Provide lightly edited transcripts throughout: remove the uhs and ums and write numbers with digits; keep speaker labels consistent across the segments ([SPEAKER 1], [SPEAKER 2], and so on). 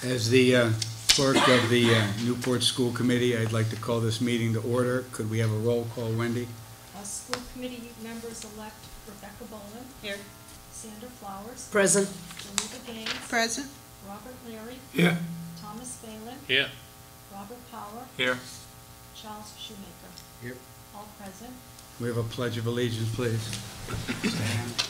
[SPEAKER 1] As the clerk of the Newport School Committee, I'd like to call this meeting to order. Could we have a roll call, Wendy?
[SPEAKER 2] School committee members-elect Rebecca Boland.
[SPEAKER 3] Here.
[SPEAKER 2] Sandra Flowers.
[SPEAKER 3] Present.
[SPEAKER 2] Geneva Gaines.
[SPEAKER 3] Present.
[SPEAKER 2] Robert Leary.
[SPEAKER 4] Here.
[SPEAKER 2] Thomas Phelan.
[SPEAKER 4] Here.
[SPEAKER 2] Robert Power.
[SPEAKER 4] Here.
[SPEAKER 2] Charles Shoemaker.
[SPEAKER 4] Here.
[SPEAKER 2] All present.
[SPEAKER 1] We have a pledge of allegiance, please. Stand.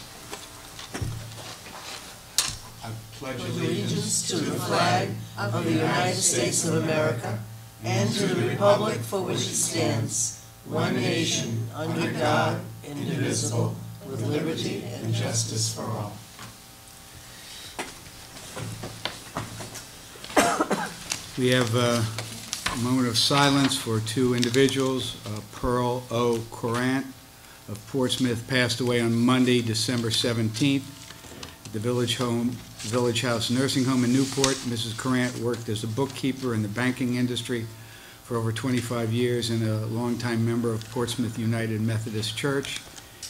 [SPEAKER 1] I pledge
[SPEAKER 3] Allegiance to the flag of the United States of America and to the republic for which it stands, one nation, under God, indivisible, with liberty and justice for all.
[SPEAKER 1] We have a moment of silence for two individuals. Pearl O. Courant of Portsmouth passed away on Monday, December 17th at the Village House Nursing Home in Newport. Mrs. Courant worked as a bookkeeper in the banking industry for over 25 years and a longtime member of Portsmouth United Methodist Church.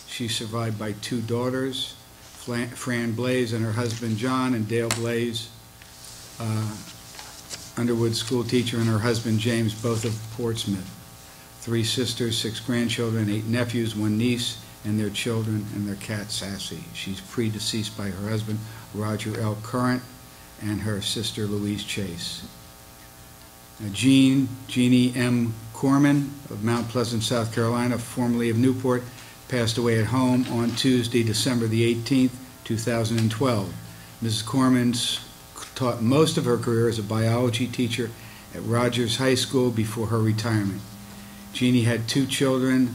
[SPEAKER 1] She's survived by two daughters, Fran Blaze and her husband John, and Dale Blaze, Underwood school teacher, and her husband James, both of Portsmouth. 3 sisters, 6 grandchildren, 8 nephews, 1 niece, and their children, and their cat Sassy. She's predeceased by her husband Roger L. Current and her sister Louise Chase. Jeannie M. Corman of Mount Pleasant, South Carolina, formerly of Newport, passed away at home on Tuesday, December the 18th, 2012. Mrs. Corman's taught most of her career as a biology teacher at Rogers High School before her retirement. Jeannie had 2 children,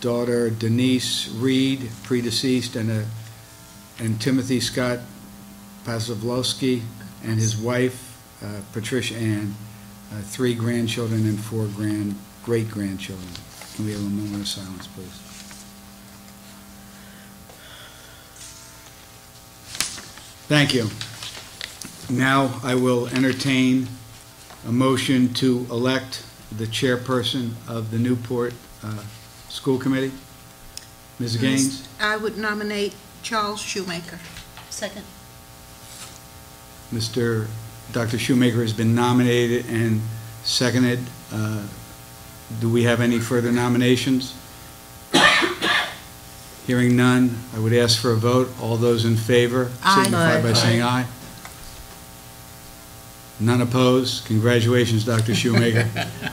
[SPEAKER 1] daughter Denise Reed, predeceased, and Timothy Scott Pasovlowski, and his wife Patricia Ann, 3 grandchildren and 4 great-grandchildren. Can we have a moment of silence, please? Thank you. Now I will entertain a motion to elect the chairperson of the Newport School Committee. Ms. Gaines?
[SPEAKER 5] I would nominate Charles Shoemaker.
[SPEAKER 3] Second.
[SPEAKER 1] Dr. Shoemaker has been nominated and seconded. Do we have any further nominations? Hearing none, I would ask for a vote. All those in favor signify by saying aye. None opposed. Congratulations, Dr. Shoemaker,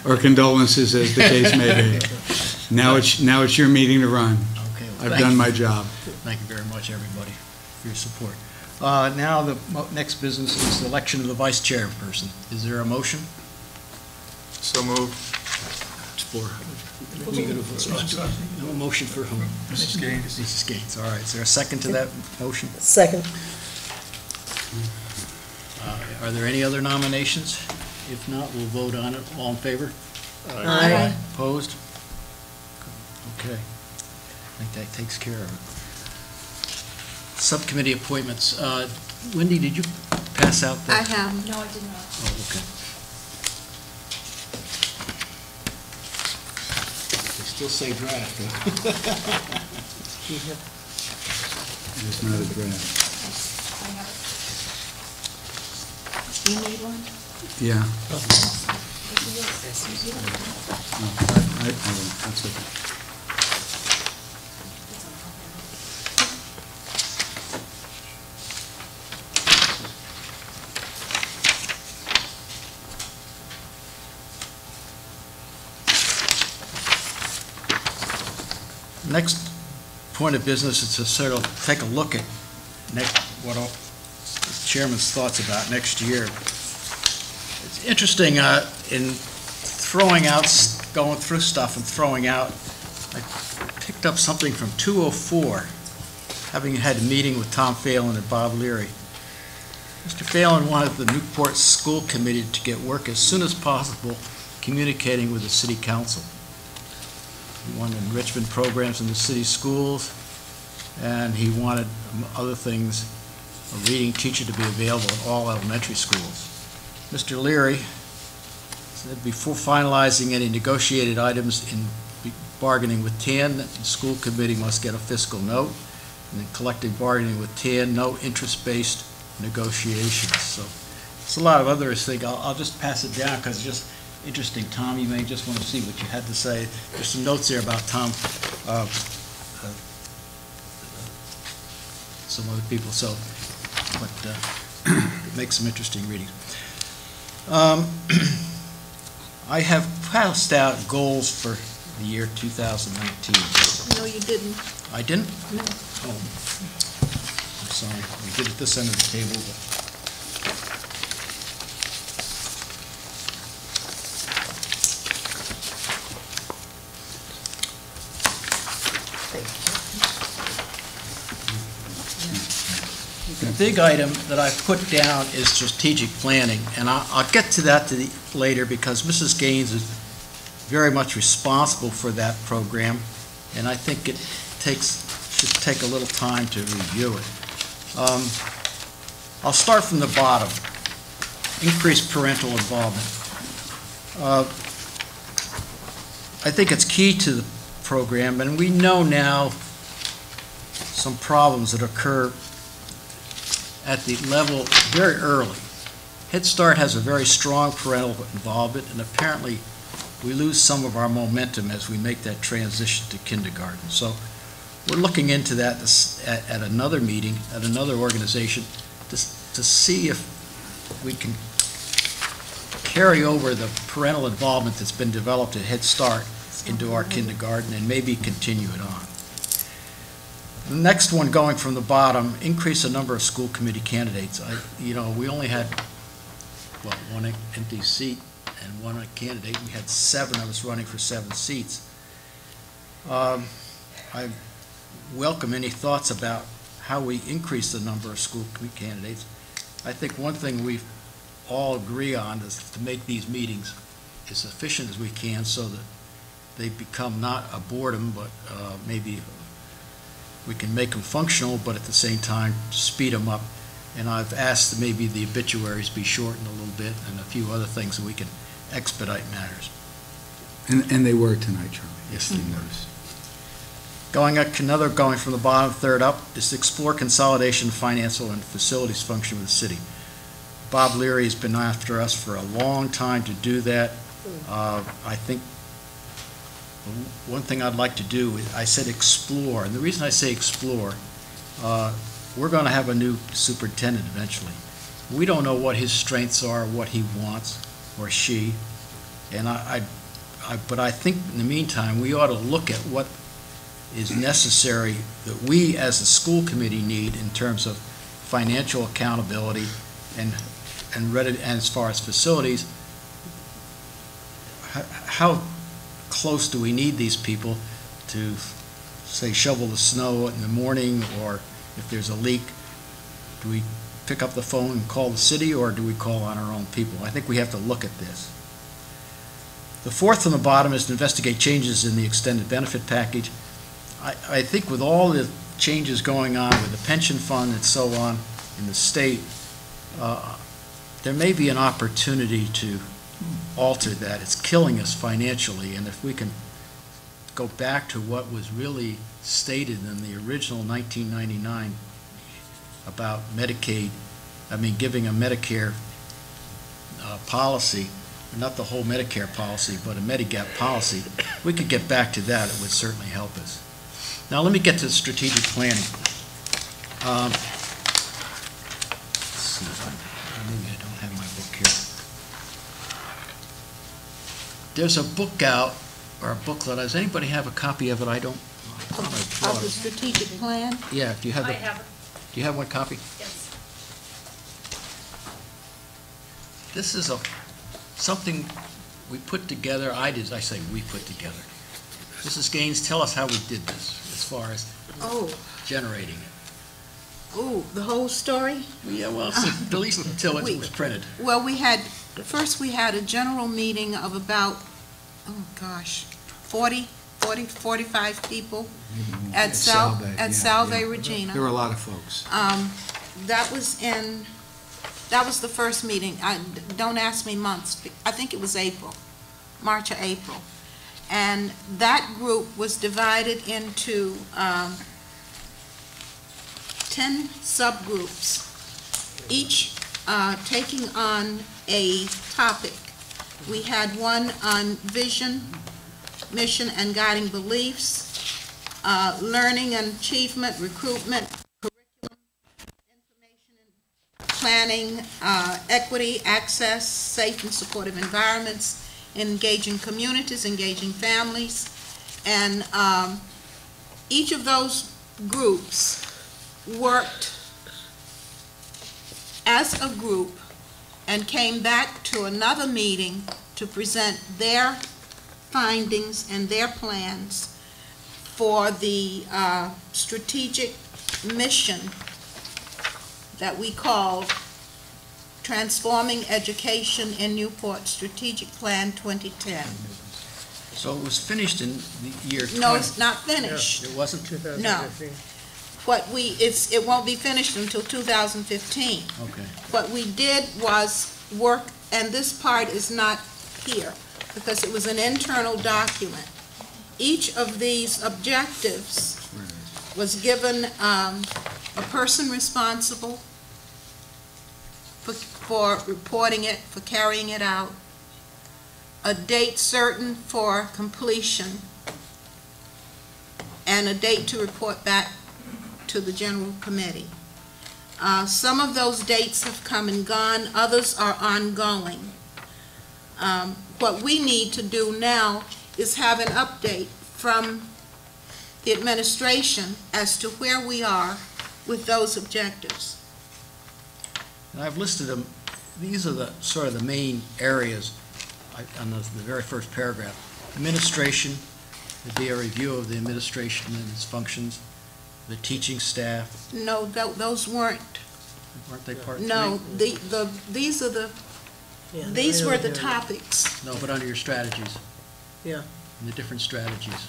[SPEAKER 1] or condolences, as the case may be. Now it's your meeting to run.
[SPEAKER 6] Okay,
[SPEAKER 1] well, I've done my job.
[SPEAKER 6] Thank you very much, everybody, for your support. Now the next business is the election of the vice chairperson. Is there a motion?
[SPEAKER 4] So moved.
[SPEAKER 6] No motion for whom?
[SPEAKER 4] Mrs. Gaines.
[SPEAKER 6] Mrs. Gaines. All right. Is there a second to that motion?
[SPEAKER 3] Second.
[SPEAKER 6] Are there any other nominations? If not, we'll vote on it. All in favor?
[SPEAKER 3] Aye.
[SPEAKER 6] Opposed? Okay. I think that takes care of it. Subcommittee appointments. Wendy, did you pass out the?
[SPEAKER 5] I have.
[SPEAKER 2] No, I did not.
[SPEAKER 6] Oh, okay. They still say draft, huh?
[SPEAKER 1] It's not a draft.
[SPEAKER 2] I have it.
[SPEAKER 5] You need one?
[SPEAKER 1] Yeah.
[SPEAKER 2] This is yours.
[SPEAKER 1] No, I won't. That's okay.
[SPEAKER 6] Next point of business is to sort of take a look at what the chairman's thoughts about next year. It's interesting in throwing out, going through stuff and throwing out, I picked up something from 204, having had a meeting with Tom Phelan and Bob Leary. Mr. Phelan wanted the Newport School Committee to get work as soon as possible communicating with the City Council. He wanted enrichment programs in the city schools, and he wanted, other things, a reading teacher to be available at all elementary schools. Mr. Leary said before finalizing any negotiated items in bargaining with TAN, that the school committee must get a fiscal note, and then collective bargaining with TAN, no interest-based negotiations. So There's a lot of others things. I'll just pass it down because it's just interesting. Tom, you may just want to see what you had to say. There's some notes there about Tom, some other people, so, but it makes some interesting reading. I have passed out goals for the year 2019.
[SPEAKER 5] No, you didn't.
[SPEAKER 6] I didn't?
[SPEAKER 5] No.
[SPEAKER 6] Oh, I'm sorry. We did it this end of the table, but. The big item that I put down is strategic planning, and I'll get to that later because Mrs. Gaines is very much responsible for that program, and I think it should take a little time to review it. I'll start from the bottom. Increased parental involvement. I think it's key to the program, and we know now some problems that occur at the level very early. Head Start has a very strong parental involvement, and apparently we lose some of our momentum as we make that transition to kindergarten. So we're looking into that at another meeting, at another organization, to see if we can carry over the parental involvement that's been developed at Head Start into our kindergarten and maybe continue it on. The next one, going from the bottom, increase the number of school committee candidates. We only had, one empty seat and one candidate. We had 7 of us running for 7 seats. I welcome any thoughts about how we increase the number of school committee candidates. I think one thing we all agree on is to make these meetings as efficient as we can so that they become not a boredom, but maybe we can make them functional, but at the same time speed them up. And I've asked that maybe the obituaries be shortened a little bit and a few other things that we can expedite matters.
[SPEAKER 1] And they were tonight, Charlie.
[SPEAKER 6] Yes.
[SPEAKER 1] You noticed.
[SPEAKER 6] Going from the bottom, third up, is to explore consolidation, financial, and facilities function with the city. Bob Leary has been after us for a long time to do that. I think one thing I'd like to do, I said explore, and the reason I say explore, we're going to have a new superintendent eventually. We don't know what his strengths are, what he wants, or she, and but I think in the meantime, we ought to look at what is necessary that we as a school committee need in terms of financial accountability and as far as facilities. How close do we need these people to, say, shovel the snow in the morning, or if there's a leak, do we pick up the phone and call the city, or do we call on our own people? I think we have to look at this. The fourth from the bottom is to investigate changes in the extended benefit package. I think with all the changes going on with the pension fund and so on in the state, there may be an opportunity to alter that. It's killing us financially, and if we can go back to what was really stated in the original 1999 about Medicaid, giving a Medicare policy, not the whole Medicare policy, but a Medigap policy, we could get back to that. It would certainly help us. Now let me get to strategic planning. Let's see, maybe I don't have my book here. There's a book out, or a booklet. Does anybody have a copy of it? I don't.
[SPEAKER 5] Of the strategic plan?
[SPEAKER 6] Yeah, do you have
[SPEAKER 2] I
[SPEAKER 6] it?
[SPEAKER 2] have it,
[SPEAKER 6] Do you have one copy?
[SPEAKER 2] yes.
[SPEAKER 6] This is something we put together. I say we put together. Mrs. Gaines, tell us how we did this as far as generating it.
[SPEAKER 5] The whole story?
[SPEAKER 6] Yeah, well, at least until it was printed.
[SPEAKER 5] Well, first we had a general meeting of about, 45 people at Salve Regina.
[SPEAKER 1] There were a lot of folks.
[SPEAKER 5] That was the first meeting. Don't ask me months. I think it was March or April. And that group was divided into 10 subgroups. Each taking on a topic. We had one on vision, mission, and guiding beliefs, learning and achievement, recruitment, curriculum, information and planning, equity, access, safe and supportive environments, engaging communities, engaging families, and each of those groups worked as a group and came back to another meeting to present their findings and their plans for the strategic mission that we call Transforming Education in Newport Strategic Plan 2010.
[SPEAKER 6] So it was finished in the year 20...
[SPEAKER 5] No, it's not finished.
[SPEAKER 6] It wasn't?
[SPEAKER 3] 2015.
[SPEAKER 5] It won't be finished until 2015.
[SPEAKER 6] Okay.
[SPEAKER 5] What we did was work, and this part is not here, because it was an internal document. Each of these objectives was given a person responsible for reporting it, for carrying it out, a date certain for completion, and a date to report back to the general committee. Some of those dates have come and gone, others are ongoing. What we need to do now is have an update from the administration as to where we are with those objectives.
[SPEAKER 6] And I've listed them. These are the sort of the main areas on the very first paragraph. Administration, there'd be a review of the administration and its functions, the teaching staff.
[SPEAKER 5] No, those weren't.
[SPEAKER 6] Weren't they part
[SPEAKER 5] No,
[SPEAKER 6] three?
[SPEAKER 5] these are the,
[SPEAKER 3] Yeah,
[SPEAKER 5] these
[SPEAKER 3] I
[SPEAKER 5] were
[SPEAKER 3] know
[SPEAKER 5] the
[SPEAKER 3] they're-
[SPEAKER 5] topics.
[SPEAKER 6] No, but under your strategies,
[SPEAKER 3] Yeah,
[SPEAKER 6] in the different strategies,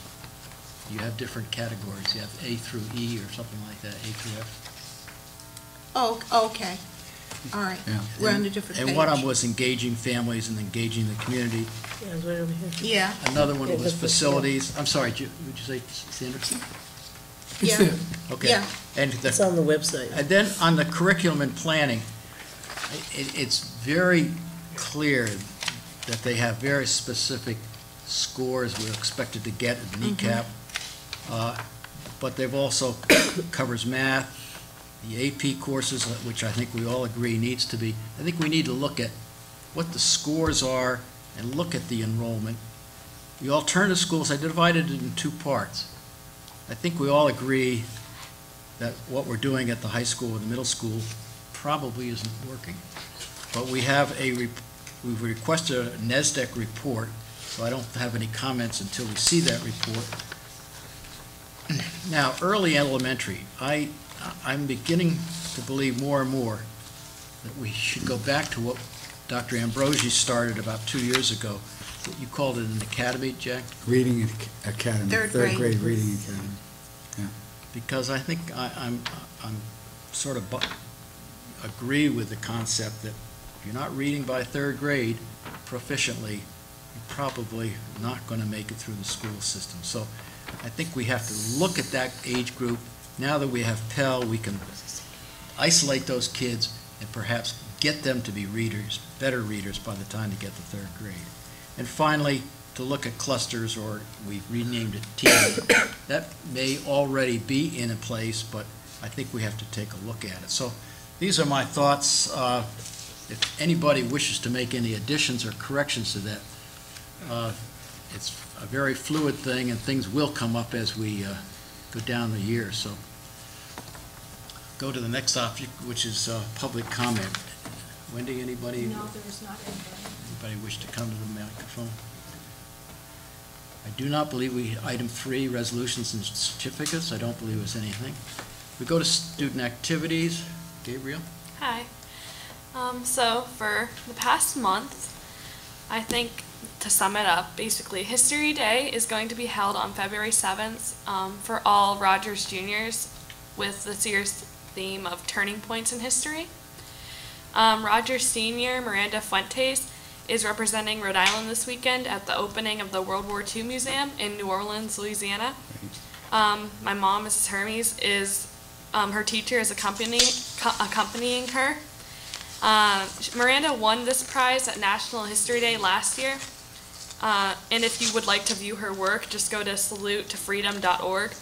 [SPEAKER 6] you have different categories. You have A through E or something like that, A through F.
[SPEAKER 5] Oh, okay. All right.
[SPEAKER 1] Yeah.
[SPEAKER 5] We're on a different page.
[SPEAKER 6] And one of them was engaging families and engaging the community.
[SPEAKER 3] yeah, it's right over here.
[SPEAKER 5] Yeah,
[SPEAKER 6] Another one
[SPEAKER 3] Yeah,
[SPEAKER 6] was
[SPEAKER 3] that's the-
[SPEAKER 6] facilities. I'm sorry, would you say, Sandra?
[SPEAKER 5] yeah,
[SPEAKER 6] Okay.
[SPEAKER 5] yeah.
[SPEAKER 6] And
[SPEAKER 3] It's
[SPEAKER 6] the,
[SPEAKER 3] on the website.
[SPEAKER 6] and then on the curriculum and planning, it's very clear that they have very specific scores we're expected to get at the NECAP. But they've also covers math, the AP courses, which I think we all agree needs to be. I think we need to look at what the scores are and look at the enrollment. The alternative schools, I divided it in two parts. I think we all agree that what we're doing at the high school and the middle school probably isn't working. But we have we've requested a NESDEC report, so I don't have any comments until we see that report. Now, early elementary, I'm beginning to believe more and more that we should go back to what Dr. Ambrosi started about 2 years ago. You called it an academy, Jack?
[SPEAKER 1] Reading Academy.
[SPEAKER 5] Third
[SPEAKER 1] Third
[SPEAKER 5] grade.
[SPEAKER 1] grade Reading Academy.
[SPEAKER 6] Because I think I'm sort of agree with the concept that if you're not reading by third grade proficiently, you're probably not going to make it through the school system. So I think we have to look at that age group. Now that we have Pell, we can isolate those kids and perhaps get them to be readers, better readers by the time they get to third grade. And finally, to look at clusters, or we've renamed it teams. That may already be in a place, but I think we have to take a look at it. So these are my thoughts. If anybody wishes to make any additions or corrections to that, it's a very fluid thing, and things will come up as we go down the year. So go to the next object, which is public comment. Wendy, anybody?
[SPEAKER 2] No, there is not anybody.
[SPEAKER 6] Anybody wish to come to the microphone? I do not believe item 3, resolutions and certificates, I don't believe there's anything. We go to student activities. Gabriel?
[SPEAKER 7] Hi. So for the past month, I think to sum it up, basically History Day is going to be held on February 7th for all Rogers Juniors with this year's theme of Turning Points in History. Rogers Senior Miranda Fuentes is representing Rhode Island this weekend at the opening of the World War II Museum in New Orleans, Louisiana. My mom, Mrs. Hermes, is her teacher is accompanying her. Miranda won this prize at National History Day last year. And if you would like to view her work, just go to salutetofreedom.org.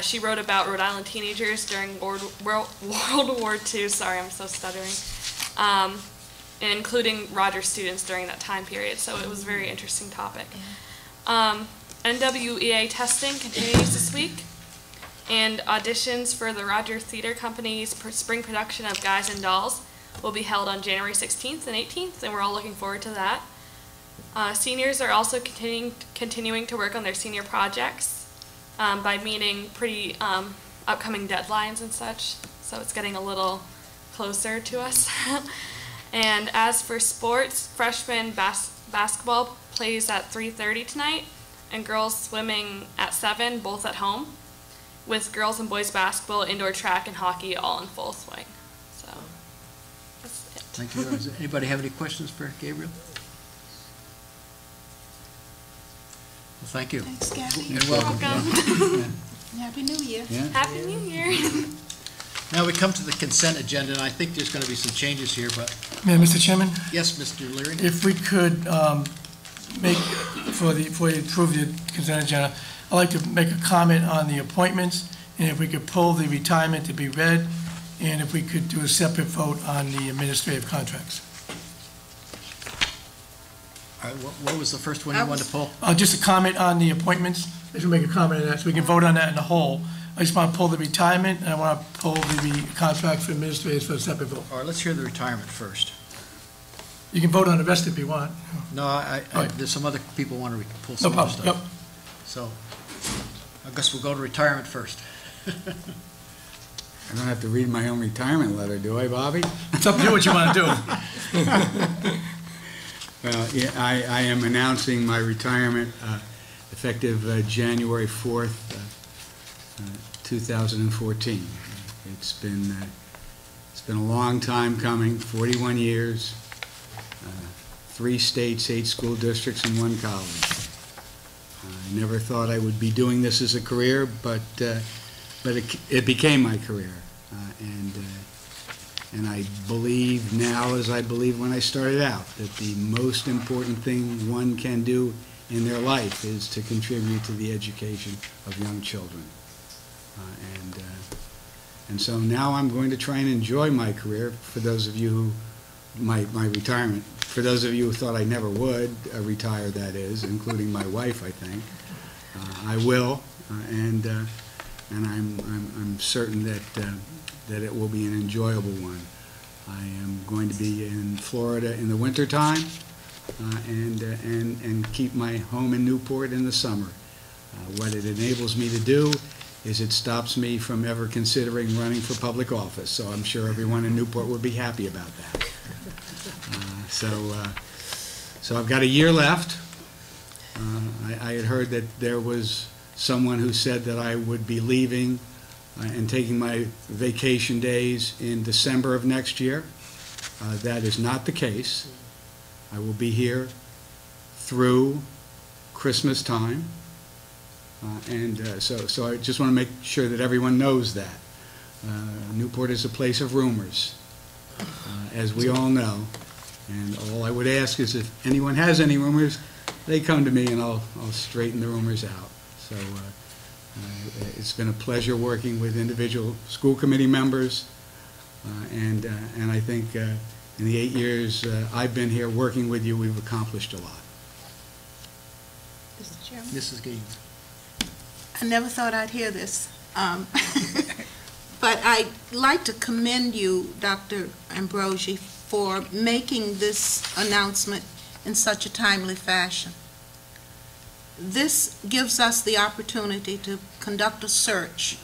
[SPEAKER 7] She wrote about Rhode Island teenagers during World War II. Sorry, I'm so stuttering. And including Rogers students during that time period. So it was a very interesting topic. NWEA testing continues this week. And auditions for the Rogers Theater Company's spring production of Guys and Dolls will be held on January 16th and 18th, and we're all looking forward to that. Seniors are also continuing to work on their senior projects by meeting pretty upcoming deadlines and such, so it's getting a little closer to us. And as for sports, freshman basketball plays at 3:30 tonight, and girls swimming at 7, both at home, with girls and boys basketball, indoor track, and hockey all in full swing. So that's it.
[SPEAKER 6] Thank you. Does anybody have any questions for Gabriel? Well, thank you.
[SPEAKER 5] Thanks, Gabby.
[SPEAKER 6] You're welcome.
[SPEAKER 7] Welcome.
[SPEAKER 5] Happy New Year.
[SPEAKER 1] Yeah?
[SPEAKER 7] Happy New Year.
[SPEAKER 6] Now we come to the consent agenda, and I think there's going to be some changes here, but,
[SPEAKER 8] Mr. Chairman,
[SPEAKER 6] yes, Mr. Leary?
[SPEAKER 8] if we could make, before you approve the consent agenda, I'd like to make a comment on the appointments, and if we could pull the retirement to be read, and if we could do a separate vote on the administrative contracts.
[SPEAKER 6] All right, what was the first one you wanted to pull?
[SPEAKER 8] Just a comment on the appointments, just make a comment on that, so we can vote on that in the whole. I just want to pull the retirement, and I want to pull the contract for administrators for a separate vote.
[SPEAKER 6] All right, let's hear the retirement first.
[SPEAKER 8] You can vote on the rest if you want.
[SPEAKER 6] No, there's some other people want to pull
[SPEAKER 8] No
[SPEAKER 6] some other
[SPEAKER 8] problem, yep.
[SPEAKER 6] stuff. So, I guess we'll go to retirement first.
[SPEAKER 1] I don't have to read my own retirement letter, do I, Bobby?
[SPEAKER 8] It's up to you what you want to do.
[SPEAKER 1] Well, yeah, I am announcing my retirement effective January 4th, 2014. It's been a long time coming, 41 years, 3 states, 8 school districts, and 1 college. I never thought I would be doing this as a career, but it became my career, and I believe now, as I believed when I started out, that the most important thing one can do in their life is to contribute to the education of young children. And so now I'm going to try and enjoy my career. For those of you who, my retirement, for those of you who thought I never would retire, that is, including my wife, I think, I will, and I'm certain that it will be an enjoyable one. I am going to be in Florida in the wintertime and keep my home in Newport in the summer. What it enables me to do is it stops me from ever considering running for public office, so I'm sure everyone in Newport would be happy about that. So I've got a year left. I had heard that there was someone who said that I would be leaving and taking my vacation days in December of next year. That is not the case. I will be here through Christmas time. So I just want to make sure that everyone knows that. Newport is a place of rumors, as we all know. And all I would ask is if anyone has any rumors, they come to me and I'll straighten the rumors out. So it's been a pleasure working with individual school committee members, and I think in the 8 years I've been here working with you, we've accomplished a lot.
[SPEAKER 5] Mr. Chairman?
[SPEAKER 6] Mrs. Gaines.
[SPEAKER 5] I never thought I'd hear this. But I'd like to commend you, Dr. Ambrosi, for making this announcement in such a timely fashion. This gives us the opportunity to conduct a search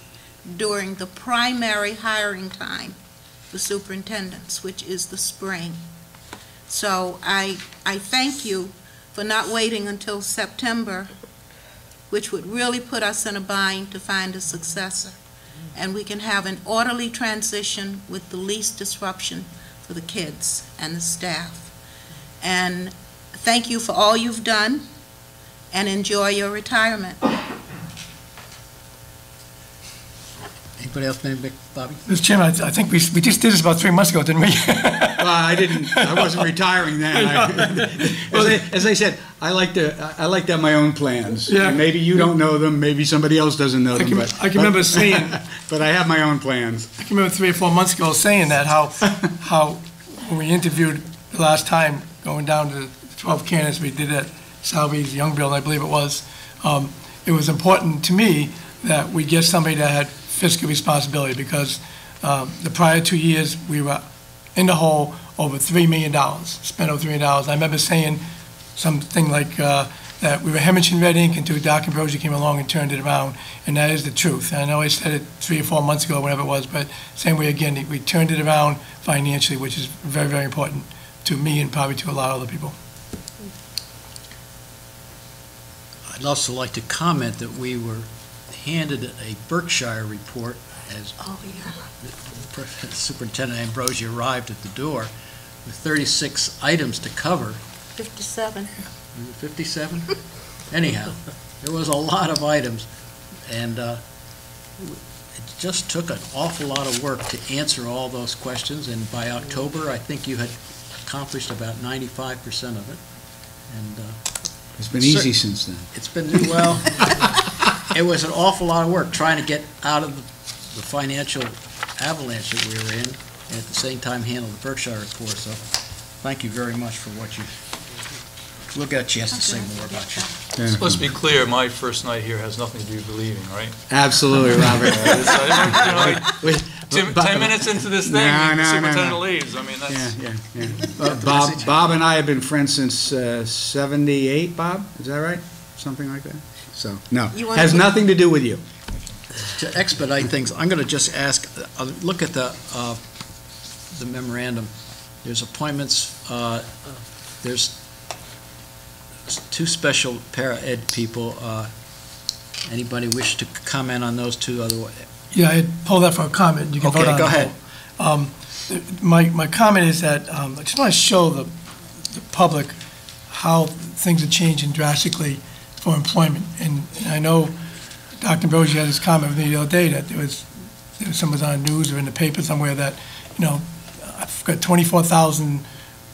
[SPEAKER 5] during the primary hiring time for superintendents, which is the spring. So I thank you for not waiting until September, which would really put us in a bind to find a successor. And we can have an orderly transition with the least disruption for the kids and the staff. And thank you for all you've done, and enjoy your retirement.
[SPEAKER 6] Anybody else, maybe, Bobby?
[SPEAKER 8] Mr. Chairman, I think we just did this about 3 months ago, didn't we?
[SPEAKER 1] I wasn't retiring then. As I said, I like to have my own plans.
[SPEAKER 8] Yeah.
[SPEAKER 1] And maybe you don't know them, maybe somebody else doesn't know them, but.
[SPEAKER 8] I can remember saying,
[SPEAKER 1] But I have my own plans.
[SPEAKER 8] I can remember 3 or 4 months ago saying that, how when we interviewed the last time, going down to the 12 candidates we did at Salvy's Young Build, I believe it was important to me that we get somebody that had fiscal responsibility, because the prior 2 years, we were in the hole over $3 million, spent over $3 million. I remember saying something like that we were hemorrhaging red ink until Doc Ambrosia came along and turned it around, and that is the truth. And I know I said it 3 or 4 months ago, whatever it was, but same way again, we turned it around financially, which is very, very important to me and probably to a lot of other people.
[SPEAKER 6] I'd also like to comment that we were handed a Berkshire report as Superintendent Ambrosia arrived at the door with 36 items to cover.
[SPEAKER 5] 57.
[SPEAKER 6] 57? Anyhow, there was a lot of items, and it just took an awful lot of work to answer all those questions, and by October, I think you had accomplished about 95% of it. And
[SPEAKER 1] It's been easy since then.
[SPEAKER 6] it's been, well, it was an awful lot of work trying to get out of the financial avalanche that we were in, and at the same time handle the Berkshire report. So thank you very much for what you, we'll get a chance to say more about you.
[SPEAKER 1] Yeah.
[SPEAKER 4] Let's be clear, my first night here has nothing to do with believing, right?
[SPEAKER 1] Absolutely, Robert.
[SPEAKER 4] It's, 10 minutes into this thing,
[SPEAKER 1] No,
[SPEAKER 4] the
[SPEAKER 1] no, no,
[SPEAKER 4] superintendent
[SPEAKER 1] no.
[SPEAKER 4] leaves. I mean, that's,
[SPEAKER 1] Bob and I have been friends since 78, Bob? Is that right? Something like that? So, no,
[SPEAKER 5] You wanna
[SPEAKER 1] has
[SPEAKER 5] put-
[SPEAKER 1] nothing to do with you.
[SPEAKER 6] To expedite things, I'm going to just ask, look at the memorandum. There's appointments, there's 2 special para-ed people. Anybody wish to comment on those 2? Otherwise,
[SPEAKER 8] Yeah, I pulled that for a comment. You can vote
[SPEAKER 6] Okay,
[SPEAKER 8] on it.
[SPEAKER 6] go ahead.
[SPEAKER 8] My comment is that I just want to show the public how things are changing drastically for employment. And I know Dr. Ambrosia had his comment with me the other day that there was someone on the news or in the paper somewhere that, I've got 24,000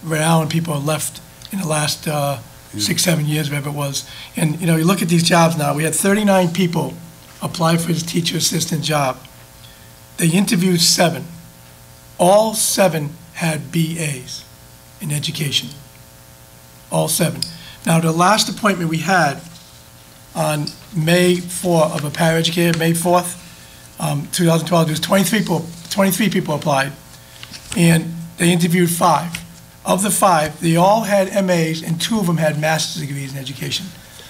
[SPEAKER 8] Rhode Island people are left in the last 6, 7 years, whatever it was. And, you look at these jobs now. We had 39 people apply for his teacher assistant job. They interviewed 7. All 7 had BAs in education. All 7. Now, the last appointment we had on May 4 of a paraeducator, May 4th, 2012, there was 23 people applied, and they interviewed 5. Of the 5, they all had MAs, and 2 of them had master's degrees in education.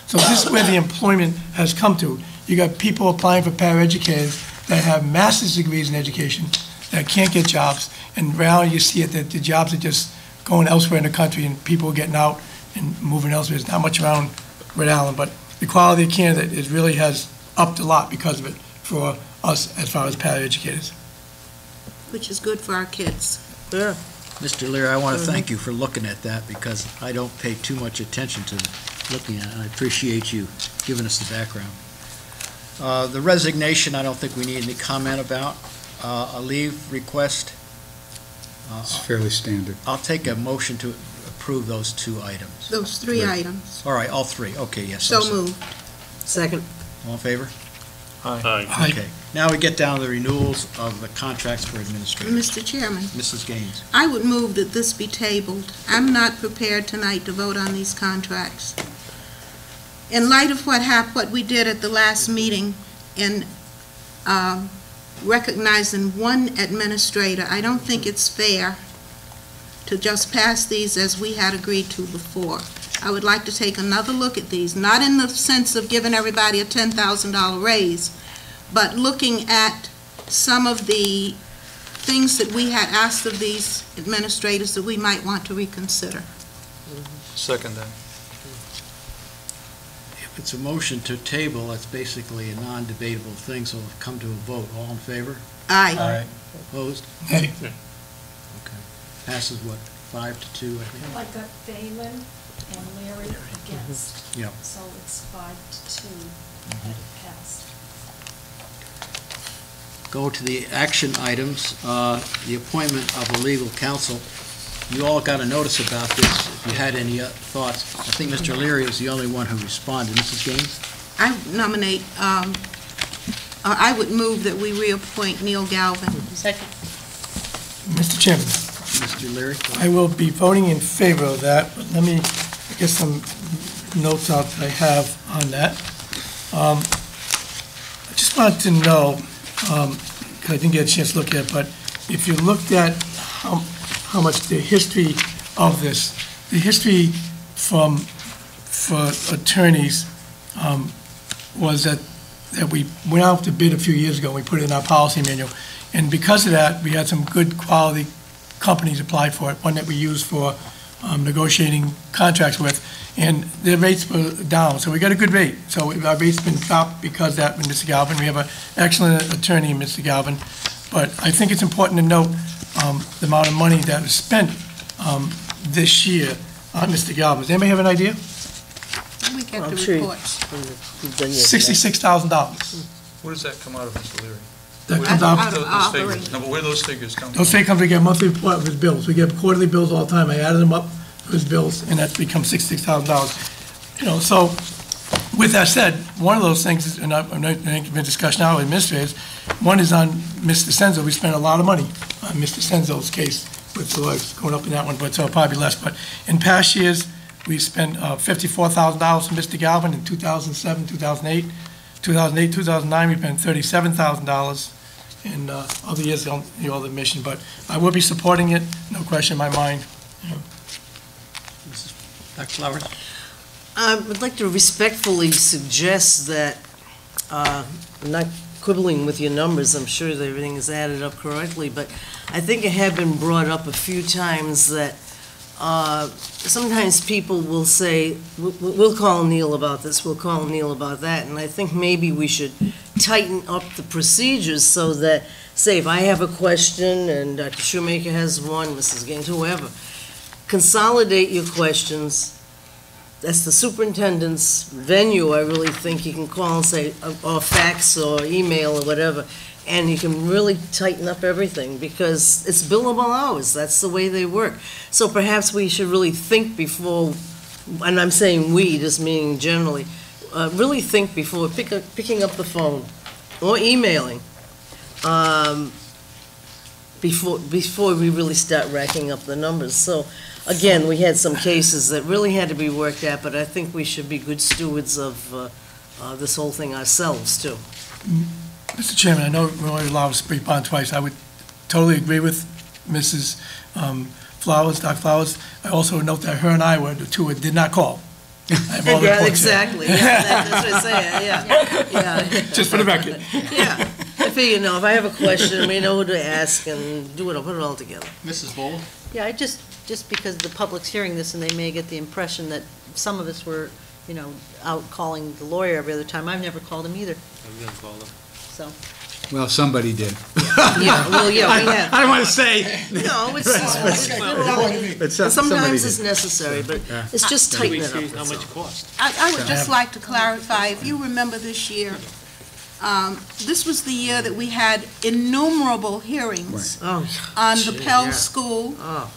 [SPEAKER 8] So this is where the employment has come to. You got people applying for paraeducators that have master's degrees in education that can't get jobs, and reality you see it that the jobs are just going elsewhere in the country, and people are getting out and moving elsewhere. There's not much around Rhode Island, but the quality of candidate is really has upped a lot because of it for us as far as paraeducators.
[SPEAKER 5] Which is good for our kids.
[SPEAKER 3] Yeah.
[SPEAKER 6] Mr. Lear, I want to thank you for looking at that, because I don't pay too much attention to looking at it. I appreciate you giving us the background. The resignation, I don't think we need any comment about. A leave request,
[SPEAKER 1] It's fairly standard.
[SPEAKER 6] I'll take a motion to approve those 2 items.
[SPEAKER 5] Those 3 items.
[SPEAKER 6] All right, all 3, okay, yes.
[SPEAKER 5] So moved.
[SPEAKER 3] Second.
[SPEAKER 6] All in favor?
[SPEAKER 4] Aye.
[SPEAKER 8] Aye.
[SPEAKER 6] Okay, now we get down to the renewals of the contracts for administrators.
[SPEAKER 5] Mr. Chairman,
[SPEAKER 6] Mrs. Gaines.
[SPEAKER 5] I would move that this be tabled. I'm not prepared tonight to vote on these contracts. In light of what we did at the last meeting in recognizing one administrator, I don't think it's fair to just pass these as we had agreed to before. I would like to take another look at these, not in the sense of giving everybody a $10,000 raise, but looking at some of the things that we had asked of these administrators that we might want to reconsider.
[SPEAKER 4] Second then.
[SPEAKER 6] If it's a motion to table, that's basically a non-debatable thing, so we'll come to a vote. All in favor?
[SPEAKER 5] Aye.
[SPEAKER 6] Opposed?
[SPEAKER 8] Hey,
[SPEAKER 6] Okay. Passes what, 5 to 2, I think?
[SPEAKER 2] I got Balin and Larry against.
[SPEAKER 6] Yep.
[SPEAKER 2] So it's 5 to 2 that it passed.
[SPEAKER 6] go to the action items, the appointment of a legal counsel. You all got a notice about this, if you had any thoughts. I think Mr. Leary was the only one who responded. Mrs. Gaines?
[SPEAKER 5] I nominate, I would move that we reappoint Neil Galvin.
[SPEAKER 2] Second.
[SPEAKER 8] Mr. Chairman,
[SPEAKER 6] Mr. Leary?
[SPEAKER 8] I will be voting in favor of that, but let me get some notes out that I have on that. I just wanted to know, because I didn't get a chance to look at it, but if you looked at how much the history of this, the history for attorneys was that we went out to bid a few years ago, and we put it in our policy manual. And because of that, we had some good quality companies apply for it, one that we use for negotiating contracts with, and their rates were down, so we got a good rate. So our rate's been dropped because of that, Mr. Galvin. We have an excellent attorney, Mr. Galvin. But I think it's important to note the amount of money that was spent this year on Mr. Galvin. Does anybody have an idea?
[SPEAKER 5] We get
[SPEAKER 3] I'm
[SPEAKER 5] the
[SPEAKER 3] sure you-
[SPEAKER 5] reports.
[SPEAKER 8] $66,000.
[SPEAKER 4] Where does that come out of, Mr. Leary?
[SPEAKER 8] That
[SPEAKER 4] Where-
[SPEAKER 8] comes
[SPEAKER 5] Out
[SPEAKER 8] out,
[SPEAKER 5] of
[SPEAKER 4] those
[SPEAKER 5] operating.
[SPEAKER 4] figures- No, but where do those figures come from?
[SPEAKER 8] those say comes, we get a monthly report of his bills. We get quarterly bills all the time. I added them up, his bills, and that's become $66,000. You know, so with that said, one of those things, is, and I'm not in discussion now with administrators, one is on Mr. Senzo. We spent a lot of money on Mr. Senzo's case with the lawyers going up in that one, but so probably less. But in past years, we spent $54,000 for Mr. Galvin in 2007, 2008. 2008, 2009, we spent $37,000 in other years on the other mission. But I will be supporting it, no question in my mind.
[SPEAKER 6] Dr. Flowers?
[SPEAKER 3] I would like to respectfully suggest that, I'm not quibbling with your numbers, I'm sure that everything is added up correctly, but I think it had been brought up a few times that sometimes people will say, we'll call Neil about this, we'll call Neil about that, and I think maybe we should tighten up the procedures so that, say, if I have a question and Dr. Shoemaker has one, Mrs. Gaines, whoever, consolidate your questions. That's the superintendent's venue, I really think you can call and say, or fax or email or whatever, and you can really tighten up everything, because it's billable hours, that's the way they work. So perhaps we should really think before, and I'm saying we, just meaning generally, really think before picking up the phone or emailing, before we really start racking up the numbers. So, again, we had some cases that really had to be worked at, but I think we should be good stewards of this whole thing ourselves, too.
[SPEAKER 8] Mr. Chairman, I know we're only allowed to speak on twice. I would totally agree with Mrs. Flowers, Dr. Flowers. I also note that her and I were the two who did not call. I have all the
[SPEAKER 3] Yeah,
[SPEAKER 8] reports here.
[SPEAKER 3] exactly, yeah, that's what I'm saying, yeah.
[SPEAKER 8] Just for the record.
[SPEAKER 3] Yeah, I figure, if I have a question, we know who to ask and put it all together.
[SPEAKER 6] Mrs. Bowl?
[SPEAKER 9] Yeah, just because the public's hearing this and they may get the impression that some of us were, out calling the lawyer every other time. I've never called him either,
[SPEAKER 6] I'm going to call them.
[SPEAKER 9] so.
[SPEAKER 1] Well, somebody did.
[SPEAKER 3] Yeah, well, yeah, we have.
[SPEAKER 1] I don't want to say,
[SPEAKER 3] No, it's
[SPEAKER 1] but somebody
[SPEAKER 3] sometimes
[SPEAKER 1] did.
[SPEAKER 3] it's necessary, but
[SPEAKER 1] Yeah.
[SPEAKER 3] it's just tighten it up.
[SPEAKER 6] How
[SPEAKER 3] that's
[SPEAKER 6] much
[SPEAKER 3] all.
[SPEAKER 6] it cost?
[SPEAKER 5] I would just like to clarify, if you remember this year, this was the year that we had innumerable hearings
[SPEAKER 3] Oh,
[SPEAKER 5] on the
[SPEAKER 3] gee,
[SPEAKER 5] Pell
[SPEAKER 3] yeah.
[SPEAKER 5] School.
[SPEAKER 3] Oh,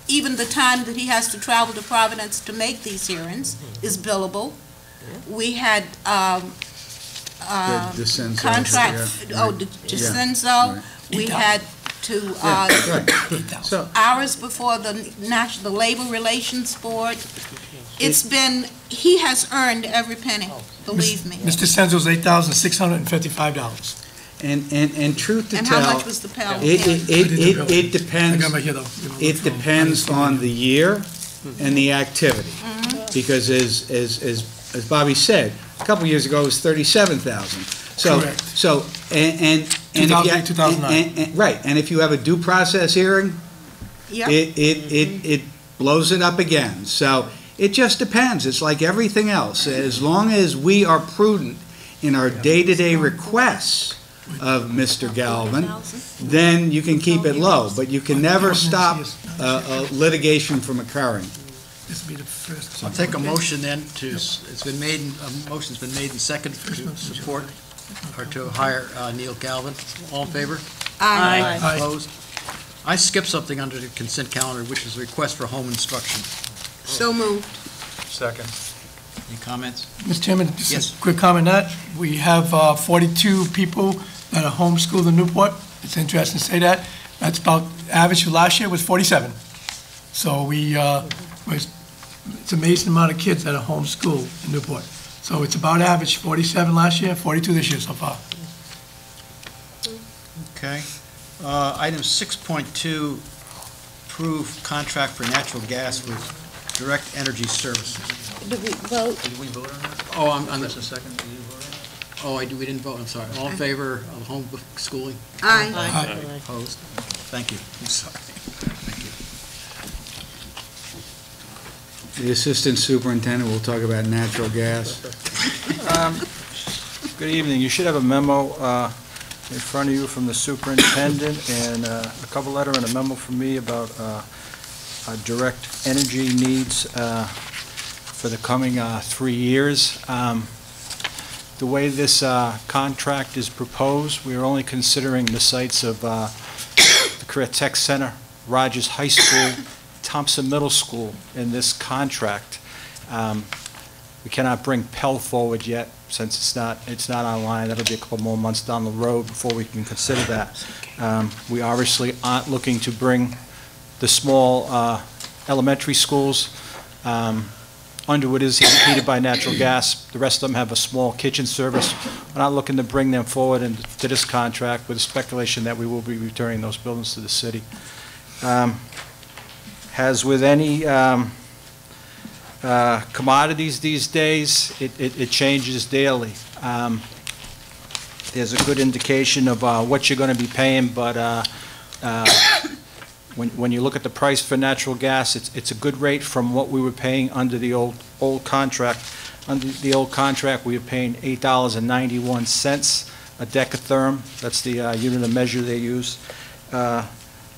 [SPEAKER 5] Even the time that he has to travel to Providence to make these hearings is billable. We had
[SPEAKER 1] The Senzo,
[SPEAKER 5] contract,
[SPEAKER 1] yeah, right.
[SPEAKER 5] DeCenzo.
[SPEAKER 1] right.
[SPEAKER 5] We had to,
[SPEAKER 1] Right. So,
[SPEAKER 5] hours before the National Labor Relations Board. It's been, he has earned every penny, believe me.
[SPEAKER 8] Mr. Senzo's $8,655.
[SPEAKER 1] and truth to
[SPEAKER 5] And
[SPEAKER 1] tell.
[SPEAKER 5] how much was the Pell?
[SPEAKER 1] It
[SPEAKER 8] I
[SPEAKER 1] depends.
[SPEAKER 8] got my here, though.
[SPEAKER 1] It depends on the year and the activity. Because as Bobby said, a couple years ago, it was 37,000.
[SPEAKER 8] Correct.
[SPEAKER 1] So, and if you
[SPEAKER 8] 2008, 2009.
[SPEAKER 1] right, and if you have a due process hearing,
[SPEAKER 5] Yep.
[SPEAKER 1] it blows it up again. So, it just depends. It's like everything else. As long as we are prudent in our day-to-day requests of Mr. Galvin, then you can keep it low, but you can never stop litigation from occurring.
[SPEAKER 8] This will be the first.
[SPEAKER 6] I'll take a motion then to, it's been made, a motion's been made and seconded to support or to hire Neil Galvin. All in favor?
[SPEAKER 5] Aye.
[SPEAKER 8] Aye.
[SPEAKER 6] Opposed? I skipped something under the consent calendar, which is a request for home instruction.
[SPEAKER 5] So moved.
[SPEAKER 4] Second.
[SPEAKER 6] Any comments?
[SPEAKER 8] Mr. Chairman, just
[SPEAKER 6] Yes.
[SPEAKER 8] a quick comment on that. We have 42 people that are homeschooled in Newport. It's interesting to say that. That's about, average for last year was 47. So it's an amazing amount of kids that are homeschooled in Newport. So it's about average, 47 last year, 42 this year so far.
[SPEAKER 6] Okay. Item 6.2, approve contract for natural gas with Direct Energy Services.
[SPEAKER 9] Did we vote?
[SPEAKER 6] Did we vote on that? Oh, on this a second. Did you vote on it? Oh, we didn't vote, I'm sorry. All in favor of homeschooling?
[SPEAKER 5] Aye.
[SPEAKER 8] Aye.
[SPEAKER 6] Opposed? Thank you. I'm sorry. Thank you.
[SPEAKER 1] The Assistant Superintendent will talk about natural gas.
[SPEAKER 10] Good evening. You should have a memo in front of you from the superintendent and a cover letter and a memo from me about direct energy needs for the coming 3 years. The way this contract is proposed, we are only considering the sites of the Career Tech Center, Rogers High School, Thompson Middle School in this contract. We cannot bring Pell forward yet since it's not online. That'll be a couple more months down the road before we can consider that. We obviously aren't looking to bring the small elementary schools. Underwood is heated by natural gas. The rest of them have a small kitchen service. We're not looking to bring them forward into this contract with the speculation that we will be returning those buildings to the city. As with any commodities these days, it changes daily. There's a good indication of what you're going to be paying, but when you look at the price for natural gas, it's a good rate from what we were paying under the old contract. Under the old contract, we were paying $8.91 a decatherm. That's the unit of measure they use.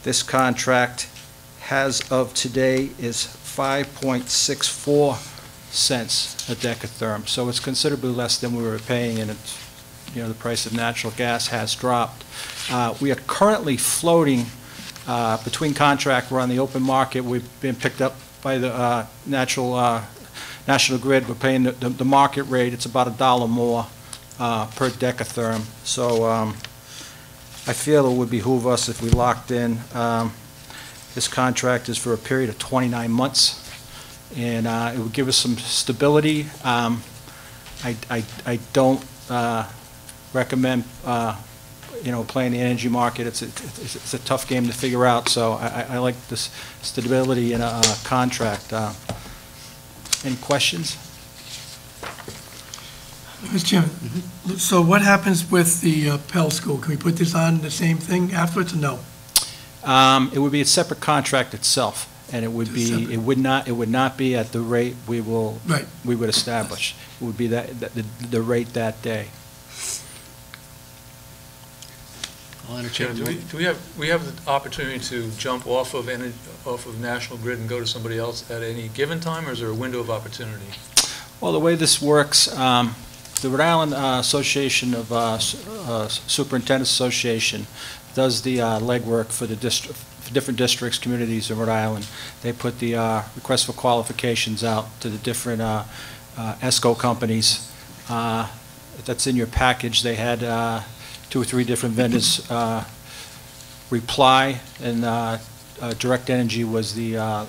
[SPEAKER 10] This contract, as of today, is 5.64 cents a decatherm. So it's considerably less than we were paying, and it's, the price of natural gas has dropped. We are currently floating between contract. We're on the open market. We've been picked up by the National Grid. We're paying the market rate. It's about $1 more per decatherm. So I feel it would behoove us if we locked in. This contract is for a period of 29 months, and it would give us some stability. I don't recommend playing the energy market. It's a tough game to figure out, so I like this stability in a contract. Any questions?
[SPEAKER 8] Mr. Chairman, so what happens with the Pell School? Can we put this on the same thing afterwards, or no?
[SPEAKER 10] It would be a separate contract itself, and it would be, it would not be at the rate we would establish. It would be the rate that day.
[SPEAKER 6] I'll entertain.
[SPEAKER 4] Do we have the opportunity to jump off of National Grid and go to somebody else at any given time, or is there a window of opportunity?
[SPEAKER 10] Well, the way this works, the Rhode Island Association of Superintendents Association does the legwork for the different districts, communities in Rhode Island. They put the request for qualifications out to the different ESCO companies. That's in your package. They had 2 or 3 different vendors reply, and Direct Energy was the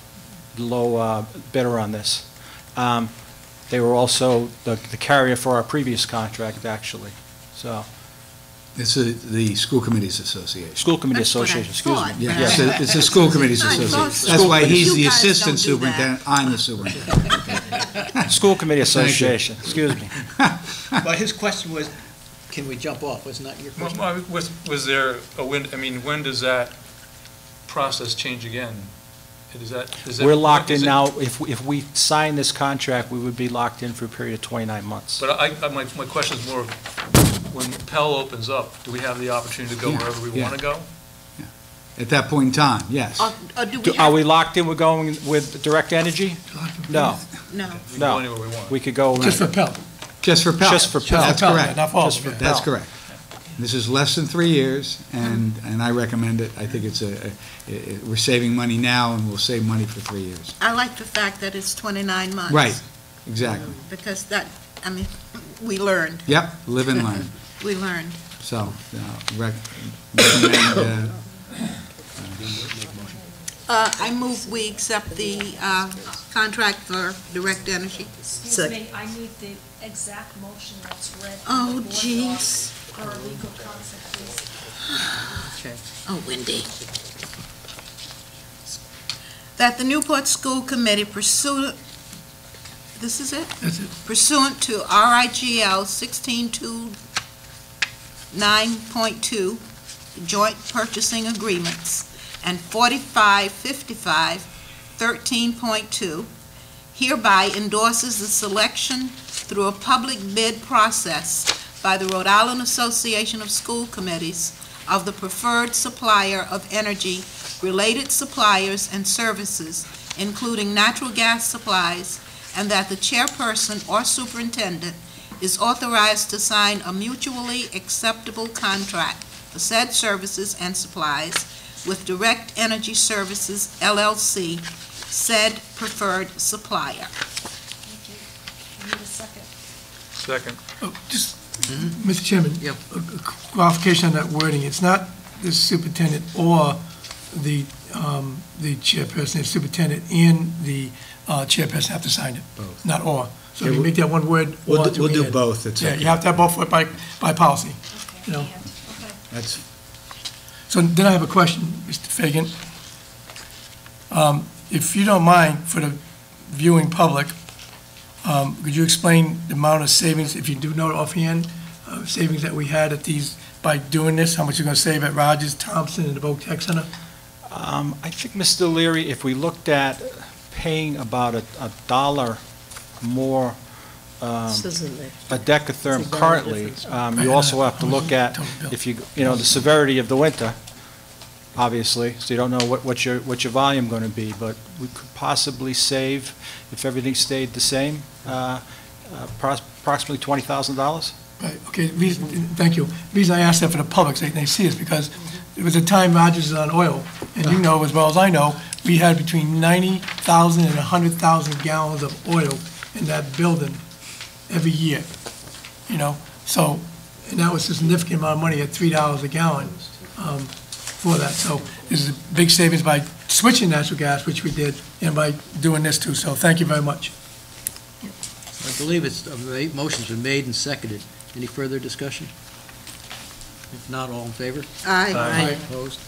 [SPEAKER 10] low bidder on this. They were also the carrier for our previous contract, actually. So,
[SPEAKER 1] This is the School Committees Association.
[SPEAKER 10] School Committee
[SPEAKER 5] That's what I
[SPEAKER 10] Association, excuse me.
[SPEAKER 5] thought.
[SPEAKER 1] Yeah, it's the School Committees
[SPEAKER 5] I
[SPEAKER 1] Association.
[SPEAKER 5] thought
[SPEAKER 1] That's why he's
[SPEAKER 5] You
[SPEAKER 1] the
[SPEAKER 5] guys
[SPEAKER 1] Assistant
[SPEAKER 5] don't do that.
[SPEAKER 1] Superintendent, I'm the Superintendent.
[SPEAKER 10] School Committee Association, excuse me.
[SPEAKER 6] But his question was, can we jump off? Was not your question?
[SPEAKER 4] Was there a when does that process change again? Is that
[SPEAKER 10] We're locked in now. If we sign this contract, we would be locked in for a period of 29 months.
[SPEAKER 4] But my question is more, when Pell opens up, do we have the opportunity to go wherever we want to go?
[SPEAKER 1] At that point in time, yes.
[SPEAKER 5] Or do we
[SPEAKER 10] Are
[SPEAKER 5] have,
[SPEAKER 10] we locked in, we're going with direct energy? No,
[SPEAKER 5] no.
[SPEAKER 4] We can go
[SPEAKER 10] no.
[SPEAKER 4] anywhere we want.
[SPEAKER 10] We could go,
[SPEAKER 8] Just for Pell.
[SPEAKER 1] Just for Pell.
[SPEAKER 10] Just for Pell.
[SPEAKER 1] That's
[SPEAKER 8] Pell,
[SPEAKER 1] correct.
[SPEAKER 8] not for all.
[SPEAKER 10] Just for
[SPEAKER 1] That's
[SPEAKER 10] Pell.
[SPEAKER 1] correct. This is less than 3 years, and I recommend it. I think we're saving money now, and we'll save money for 3 years.
[SPEAKER 5] I like the fact that it's 29 months.
[SPEAKER 1] Right, exactly.
[SPEAKER 5] Because that, I mean, we learned,
[SPEAKER 1] Yep, live and learn.
[SPEAKER 5] we learned.
[SPEAKER 1] So, recommend,
[SPEAKER 5] I move we accept the contract for Direct Energy.
[SPEAKER 2] Excuse me, I need the exact motion that's read.
[SPEAKER 5] Oh,
[SPEAKER 2] from the board
[SPEAKER 5] jeez.
[SPEAKER 2] For our legal counsel, please.
[SPEAKER 5] Oh, Wendy. That the Newport School Committee pursuant, this is it?
[SPEAKER 8] That's it.
[SPEAKER 5] Pursuant to RIGL 1629.2, joint purchasing agreements, and 4555 13.2, hereby endorses the selection through a public bid process by the Rhode Island Association of School Committees of the preferred supplier of energy, related suppliers and services, including natural gas supplies, and that the chairperson or superintendent is authorized to sign a mutually acceptable contract for said services and supplies with Direct Energy Services, LLC, said preferred supplier.
[SPEAKER 2] Thank you. I need a second.
[SPEAKER 4] Second.
[SPEAKER 8] Oh, just, Mr. Chairman.
[SPEAKER 3] Yep.
[SPEAKER 8] A qualification on that wording. It's not the superintendent or the chairperson. The superintendent and the chairperson have to sign it.
[SPEAKER 1] Both.
[SPEAKER 8] Not or. So
[SPEAKER 1] Yeah,
[SPEAKER 8] if you make that one word or to
[SPEAKER 1] we'll do
[SPEAKER 8] and.
[SPEAKER 1] both. It's
[SPEAKER 8] Yeah,
[SPEAKER 1] okay.
[SPEAKER 8] you have to have both by policy.
[SPEAKER 2] Okay.
[SPEAKER 8] You know.
[SPEAKER 2] And, okay.
[SPEAKER 1] That's,
[SPEAKER 8] So then I have a question, Mr. Fagan. If you don't mind, for the viewing public, could you explain the amount of savings, if you do know it offhand, savings that we had at these, by doing this, how much you're going to save at Rogers, Thompson, and the Voc Tech Center?
[SPEAKER 10] I think, Mr. Leary, if we looked at paying about a dollar more
[SPEAKER 9] Says in there.
[SPEAKER 10] a decatherm
[SPEAKER 9] It's a dollar
[SPEAKER 10] currently,
[SPEAKER 9] difference.
[SPEAKER 10] you also have to look at,
[SPEAKER 8] Total bill.
[SPEAKER 10] if you know, the severity of the winter, obviously, so you don't know what your volume going to be, but we could possibly save, if everything stayed the same, approximately $20,000.
[SPEAKER 8] Right, okay, thank you. The reason I asked that for the public, so they see is because there was a time Rogers was on oil, and you know as well as I know, we had between 90,000 and 100,000 gallons of oil in that building every year, you know? So, and that was a significant amount of money at $3 a gallon for that. So this is a big savings by switching natural gas, which we did, and by doing this too. So thank you very much.
[SPEAKER 11] I believe motion's been made and seconded. Any further discussion? If not, all in favor?
[SPEAKER 5] Aye.
[SPEAKER 11] Opposed?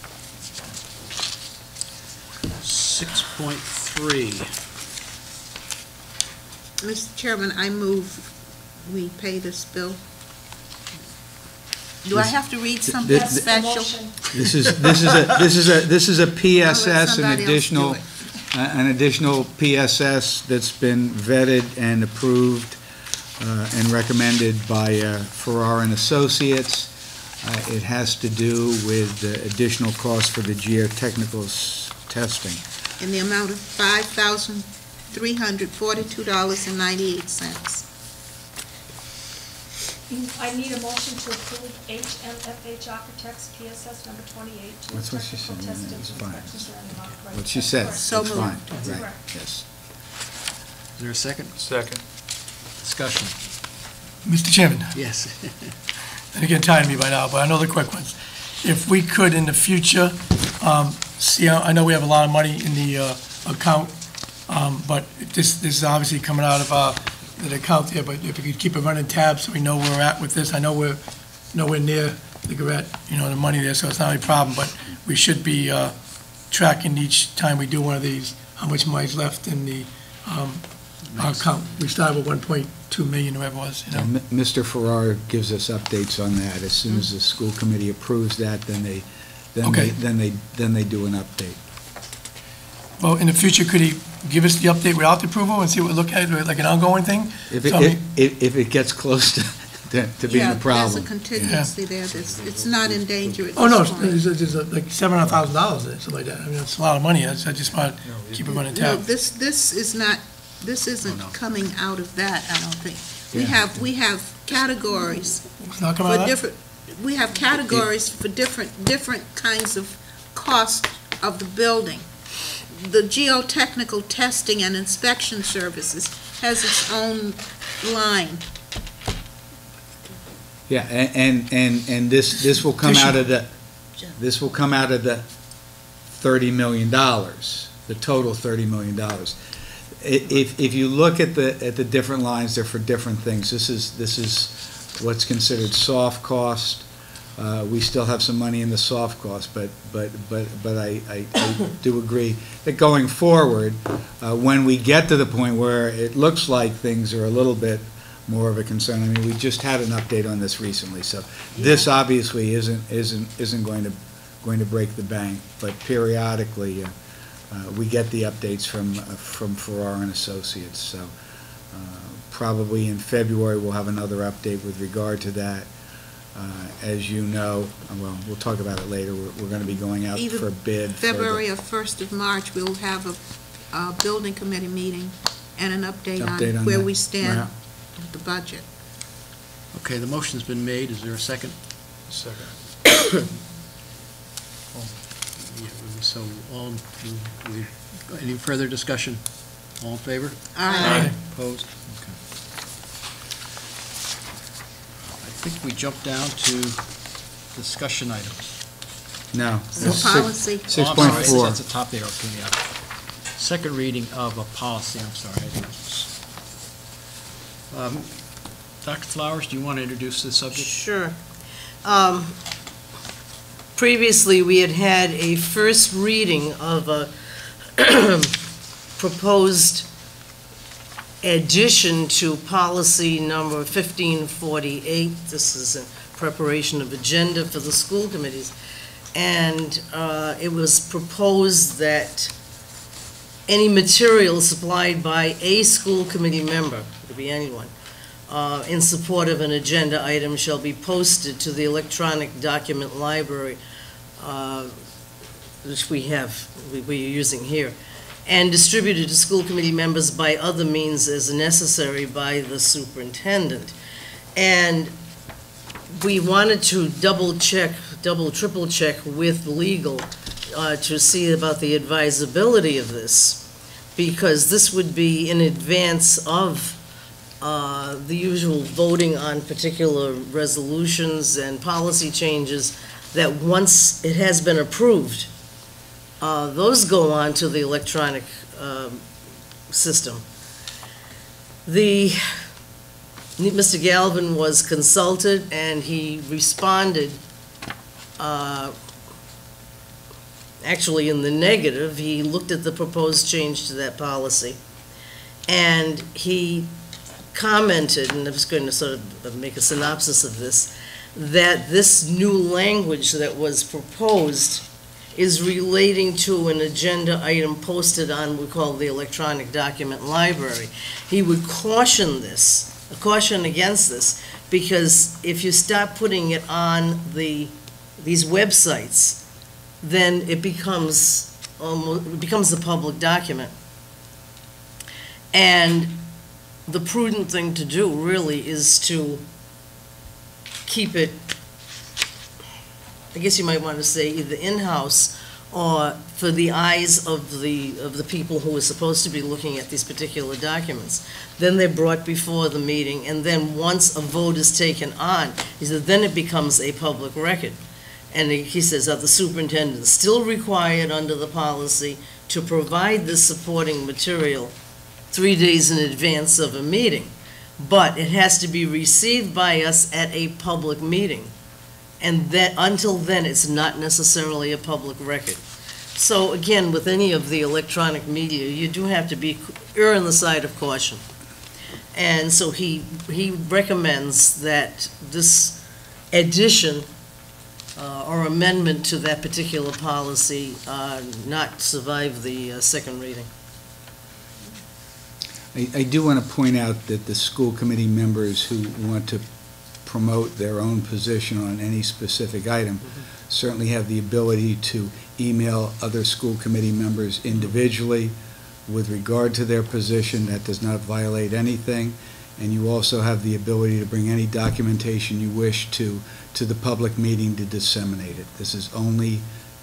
[SPEAKER 11] 6.3.
[SPEAKER 5] Mr. Chairman, I move we pay this bill. Do I have to read something
[SPEAKER 1] That's
[SPEAKER 2] the
[SPEAKER 5] special?
[SPEAKER 2] motion.
[SPEAKER 1] this is a PSS,
[SPEAKER 5] somebody else do
[SPEAKER 1] an additional PSS that's been vetted and approved and recommended by Farrar and Associates. It has to do with the additional cost for the geotechnical testing.
[SPEAKER 5] In the amount of $5,342.98.
[SPEAKER 2] I need a motion to approve HMFH Architects PSS number 28.
[SPEAKER 1] That's what she said,
[SPEAKER 2] geotechnical
[SPEAKER 1] yeah,
[SPEAKER 2] testing
[SPEAKER 1] it's
[SPEAKER 2] and
[SPEAKER 1] fine.
[SPEAKER 2] inspections around the Mount Bright.
[SPEAKER 1] What she
[SPEAKER 2] That's
[SPEAKER 1] said,
[SPEAKER 2] correct.
[SPEAKER 5] So
[SPEAKER 1] it's
[SPEAKER 5] moved.
[SPEAKER 1] fine,
[SPEAKER 2] That's
[SPEAKER 1] right,
[SPEAKER 2] correct.
[SPEAKER 1] yes.
[SPEAKER 11] Is there a second?
[SPEAKER 4] Second.
[SPEAKER 11] Discussion?
[SPEAKER 8] Mr. Chairman.
[SPEAKER 11] Yes.
[SPEAKER 8] And you're getting tired of me by now, but I know the quick ones. If we could in the future, see, I know we have a lot of money in the account, but this is obviously coming out of the account there, but if we could keep a running tab so we know where we're at with this. I know we're nowhere near the the money there, so it's not a problem, but we should be tracking each time we do one of these, how much money's left in the account. We started with 1.2 million, whatever it was, you know.
[SPEAKER 1] Mr. Farrar gives us updates on that. As soon as the school committee approves that, then they do an update.
[SPEAKER 8] Well, in the future, could he give us the update without the approval and see what we look at, like an ongoing thing?
[SPEAKER 1] If
[SPEAKER 8] So, I mean-
[SPEAKER 1] it gets close to to being a problem.
[SPEAKER 5] There's a contingency there. It's not in danger at
[SPEAKER 8] Oh, no,
[SPEAKER 5] this point.
[SPEAKER 8] there's like $700,000 there, something like that. I mean, it's a lot of money. I just want to keep it running
[SPEAKER 5] No,
[SPEAKER 8] tab.
[SPEAKER 5] this is not, this isn't coming out of that, I don't think. We have categories
[SPEAKER 8] It's not coming
[SPEAKER 5] for
[SPEAKER 8] out?
[SPEAKER 5] different, we have categories for different kinds of cost of the building. The geotechnical testing and inspection services has its own line.
[SPEAKER 1] Yeah, and this will come out of the, $30 million, the total $30 million. If you look at the different lines, they're for different things. This is what's considered soft cost. We still have some money in the soft cost, but I do agree that going forward, when we get to the point where it looks like things are a little bit more of a concern, I mean, we just had an update on this recently, so this obviously isn't going to break the bank, but periodically we get the updates from Farrar and Associates, so probably in February we'll have another update with regard to that. As you know, well, we'll talk about it later, we're going to be going out
[SPEAKER 5] Either
[SPEAKER 1] for a bid.
[SPEAKER 5] February or 1st of March, we'll have a building committee meeting and an update on where
[SPEAKER 1] that.
[SPEAKER 5] we stand
[SPEAKER 1] Right.
[SPEAKER 5] with the budget.
[SPEAKER 11] Okay, the motion's been made. Is there a second?
[SPEAKER 4] Second.
[SPEAKER 11] Yeah, so, any further discussion? All in favor?
[SPEAKER 5] Aye.
[SPEAKER 11] Opposed? Okay. I think we jump down to discussion items.
[SPEAKER 1] No.
[SPEAKER 5] So policy.
[SPEAKER 11] Oh, I'm sorry,
[SPEAKER 1] 6.4.
[SPEAKER 11] That's the top there, okay, yeah. Second reading of a policy, I'm sorry. Dr. Flowers, do you want to introduce the subject?
[SPEAKER 3] Sure. Previously, we had a first reading of a proposed addition to policy number 1548. This is in preparation of agenda for the school committees. And it was proposed that any material supplied by a school committee member, it could be anyone, in support of an agenda item shall be posted to the electronic document library, which we're using here, and distributed to school committee members by other means as necessary by the superintendent. And we wanted to double, triple check with legal to see about the advisability of this, because this would be in advance of the usual voting on particular resolutions and policy changes that once it has been approved, those go on to the electronic system. Mr. Galvin was consulted, and he responded actually in the negative. He looked at the proposed change to that policy, and he commented, and I'm just going to sort of make a synopsis of this, that this new language that was proposed is relating to an agenda item posted on, we call the electronic document library. He would caution against this, because if you start putting it on these websites, then it becomes a public document. And the prudent thing to do really is to keep it, I guess you might want to say, either in-house or for the eyes of the people who are supposed to be looking at these particular documents. Then they're brought before the meeting, and then once a vote is taken on, he said, then it becomes a public record. And he says that the superintendent is still required under the policy to provide this supporting material 3 days in advance of a meeting, but it has to be received by us at a public meeting. And that, until then, it's not necessarily a public record. So again, with any of the electronic media, you do have to err on the side of caution. And so he recommends that this addition or amendment to that particular policy not survive the second reading.
[SPEAKER 1] I do want to point out that the school committee members who want to promote their own position on any specific item, certainly have the ability to email other school committee members individually with regard to their position. That does not violate anything. And you also have the ability to bring any documentation you wish to the public meeting to disseminate it. This is only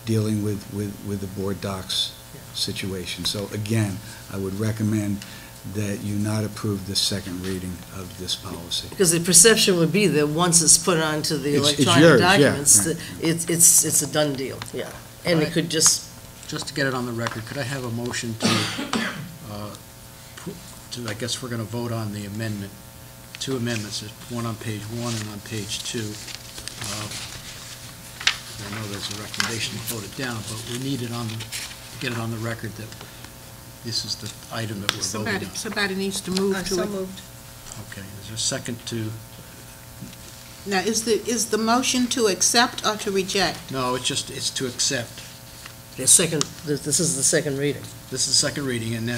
[SPEAKER 1] dealing with the board docs situation. So again, I would recommend that you not approve the second reading of this policy.
[SPEAKER 3] Because the perception would be that once it's put onto the
[SPEAKER 1] It's
[SPEAKER 3] electronic
[SPEAKER 1] yours, yeah,
[SPEAKER 3] documents,
[SPEAKER 1] right.
[SPEAKER 3] that it's a done deal, yeah. And it
[SPEAKER 11] Right.
[SPEAKER 3] could just,
[SPEAKER 11] Just to get it on the record, could I have a motion to, I guess we're going to vote on the amendment, two amendments, there's one on page 1 and on page 2. I know there's a recommendation to vote it down, but we need it get it on the record that this is the item that we're voting on.
[SPEAKER 5] Somebody needs to move to
[SPEAKER 9] So
[SPEAKER 5] it.
[SPEAKER 9] moved.
[SPEAKER 11] Okay, is there a second to,
[SPEAKER 5] Now, is the motion to accept or to reject?
[SPEAKER 11] no, it's to accept.
[SPEAKER 3] this is the second reading.
[SPEAKER 11] This is the second reading, and then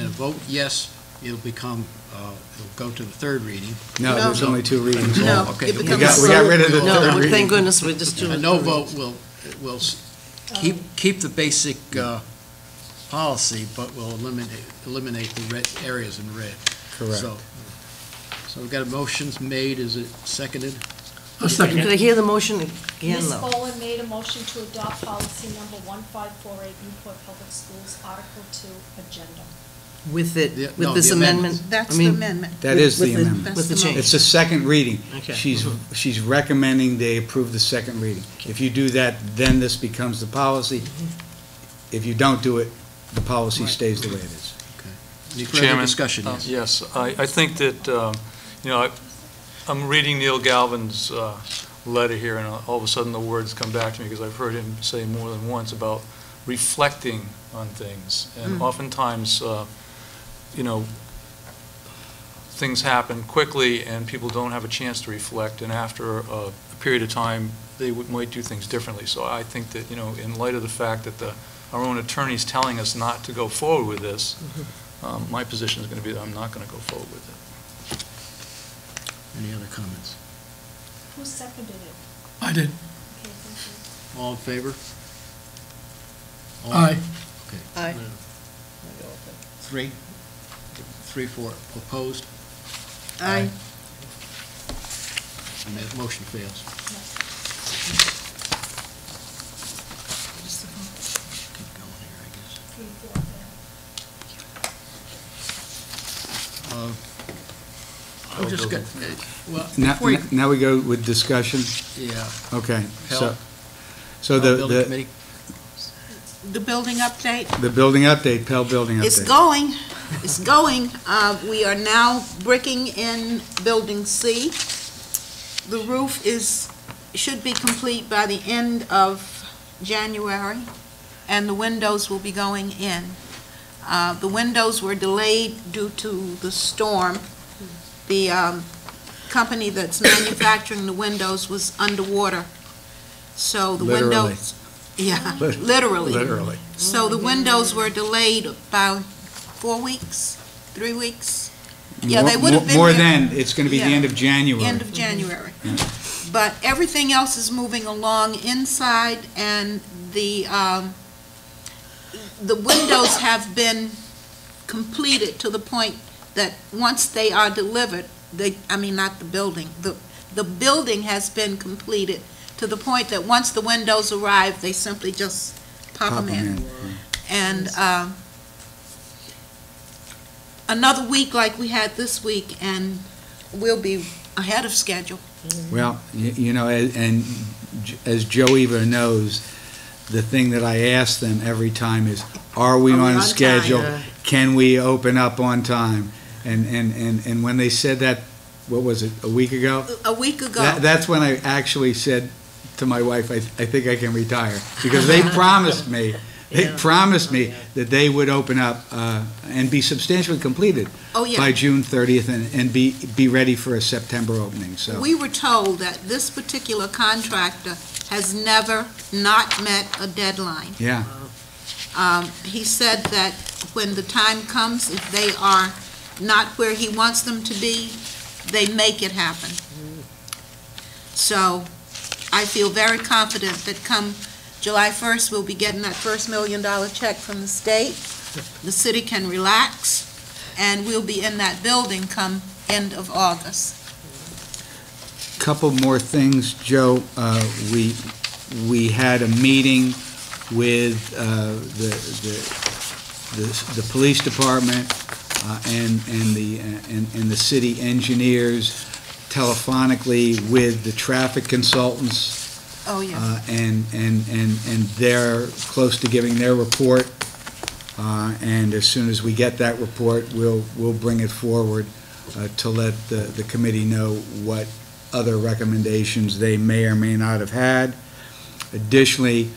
[SPEAKER 11] a vote yes, it'll become, it'll go to the third reading.
[SPEAKER 1] No,
[SPEAKER 5] No.
[SPEAKER 1] there's only 2 readings.
[SPEAKER 5] No,
[SPEAKER 11] Okay,
[SPEAKER 5] it
[SPEAKER 11] we
[SPEAKER 5] becomes
[SPEAKER 1] we got rid of the
[SPEAKER 3] No,
[SPEAKER 1] third reading.
[SPEAKER 3] thank goodness, we're just doing.
[SPEAKER 11] A no vote will keep the basic policy, but will eliminate the red areas in red.
[SPEAKER 1] Correct.
[SPEAKER 11] So we've got motions made, is it seconded?
[SPEAKER 8] I'll second
[SPEAKER 3] Could
[SPEAKER 8] it.
[SPEAKER 3] I hear the motion again,
[SPEAKER 2] Ms.
[SPEAKER 3] though?
[SPEAKER 2] Boland made a motion to adopt policy number 1548, Newport Public Schools, Article 2, agenda.
[SPEAKER 3] With
[SPEAKER 11] The-
[SPEAKER 3] it,
[SPEAKER 11] no,
[SPEAKER 3] with this
[SPEAKER 11] the amendment.
[SPEAKER 3] amendment?
[SPEAKER 5] That's
[SPEAKER 3] I
[SPEAKER 5] the
[SPEAKER 3] mean,
[SPEAKER 5] amendment.
[SPEAKER 1] That is the
[SPEAKER 3] with
[SPEAKER 1] amendment.
[SPEAKER 3] With the
[SPEAKER 5] That's the
[SPEAKER 3] change.
[SPEAKER 1] It's a second reading.
[SPEAKER 3] Okay.
[SPEAKER 1] She's recommending they approve the second reading. If you do that, then this becomes the policy. If you don't do it, the policy
[SPEAKER 11] Right.
[SPEAKER 1] stays the way it is.
[SPEAKER 11] Any further
[SPEAKER 4] Chairman,
[SPEAKER 11] discussion? Yes.
[SPEAKER 4] Yes, I think that, I'm reading Neil Galvin's letter here, and all of a sudden the words come back to me, because I've heard him say more than once about reflecting on things. And oftentimes, things happen quickly, and people don't have a chance to reflect, and after a period of time, they might do things differently. So I think that, in light of the fact that our own attorney's telling us not to go forward with this, my position is going to be that I'm not going to go forward with it.
[SPEAKER 11] Any other comments?
[SPEAKER 2] Who seconded it?
[SPEAKER 8] I did.
[SPEAKER 2] Okay, thank you.
[SPEAKER 11] All in favor? All-
[SPEAKER 8] Aye.
[SPEAKER 11] Okay.
[SPEAKER 3] Aye.
[SPEAKER 11] 3? 3, 4 opposed?
[SPEAKER 5] Aye.
[SPEAKER 11] And the motion fails. Keep going here, I guess.
[SPEAKER 2] 3, 4,
[SPEAKER 11] I'm just
[SPEAKER 4] Bill.
[SPEAKER 11] well,
[SPEAKER 1] Now,
[SPEAKER 11] before you,
[SPEAKER 1] now we go with discussion.
[SPEAKER 11] yeah.
[SPEAKER 1] Okay.
[SPEAKER 11] Pell.
[SPEAKER 1] So
[SPEAKER 11] Building
[SPEAKER 1] the
[SPEAKER 11] committee?
[SPEAKER 5] The building update?
[SPEAKER 1] building update, Pell building update.
[SPEAKER 5] It's going, it's going. We are now bricking in Building C. The roof should be complete by the end of January, and the windows will be going in. The windows were delayed due to the storm. The company that's manufacturing the windows was underwater, so the
[SPEAKER 1] Literally.
[SPEAKER 5] windows... Yeah, literally.
[SPEAKER 1] Literally.
[SPEAKER 5] So the windows were delayed about 4 weeks, 3 weeks? Yeah, they would have been
[SPEAKER 1] More
[SPEAKER 5] there-
[SPEAKER 1] than, it's going to be the
[SPEAKER 5] Yeah.
[SPEAKER 1] end of January.
[SPEAKER 5] End of January. But everything else is moving along inside, and the windows have been completed to the point that once they are delivered, not the building, the building has been completed to the point that once the windows arrive, they simply just pop them in. And another week like we had this week, and we'll be ahead of schedule.
[SPEAKER 1] Well, and as Joe Eva knows, the thing that I ask them every time is, are we on
[SPEAKER 5] time?
[SPEAKER 1] schedule?
[SPEAKER 3] Yeah.
[SPEAKER 1] Can we open up on time? And when they said that, what was it, a week ago?
[SPEAKER 5] A week ago.
[SPEAKER 1] That's when I actually said to my wife, I think I can retire, because they promised me, that they would open up and be substantially completed
[SPEAKER 5] Oh, yeah.
[SPEAKER 1] by June 30th and be ready for a September opening, so.
[SPEAKER 5] We were told that this particular contractor has never not met a deadline.
[SPEAKER 1] Yeah,
[SPEAKER 5] He said that when the time comes, if they are not where he wants them to be, they make it happen. So I feel very confident that come July 1st, we'll be getting that first $1 million check from the state. The city can relax, and we'll be in that building come end of August.
[SPEAKER 1] Couple more things, Joe. We had a meeting with the police department and the city engineers telephonically with the traffic consultants.
[SPEAKER 5] Oh, yeah.
[SPEAKER 1] And they're close to giving their report. And as soon as we get that report, we'll bring it forward to let the committee know what other recommendations they may or may not have had. Additionally,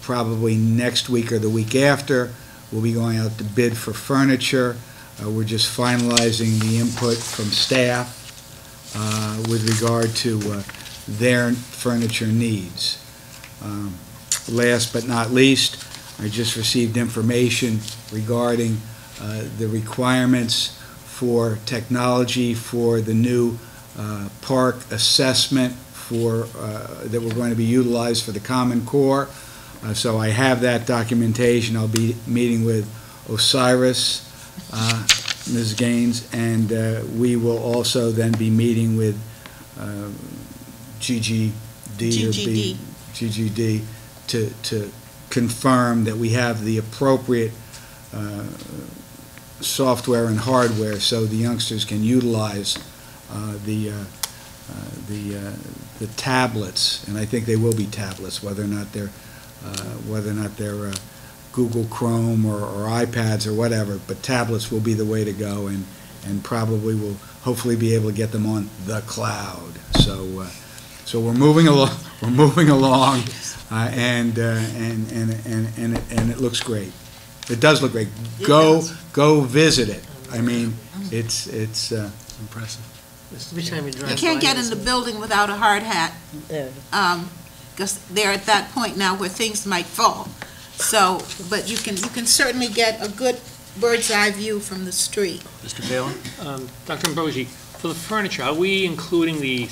[SPEAKER 1] probably next week or the week after, we'll be going out to bid for furniture. We're just finalizing the input from staff with regard to their furniture needs. Last but not least, I just received information regarding the requirements for technology for the new park assessment that we're going to be utilized for the Common Core. So I have that documentation. I'll be meeting with Osiris, Ms. Gaines, and we will also then be meeting with GGD to confirm that we have the appropriate software and hardware so the youngsters can utilize the tablets, and I think they will be tablets, whether or not they're Google Chrome or iPads or whatever, but tablets will be the way to go, and probably will hopefully be able to get them on the cloud. So we're moving along. We're moving along, and it looks great. It does look great. Go visit it. I mean, it's
[SPEAKER 11] Impressive.
[SPEAKER 9] Every time you drive
[SPEAKER 5] You can't
[SPEAKER 9] by,
[SPEAKER 5] get in the building without a hard hat,
[SPEAKER 9] there.
[SPEAKER 5] because they're at that point now where things might fall. So, but you can certainly get a good bird's eye view from the street.
[SPEAKER 11] Mr. Bailey?
[SPEAKER 12] Dr. Ambrosi, for the furniture, are we including the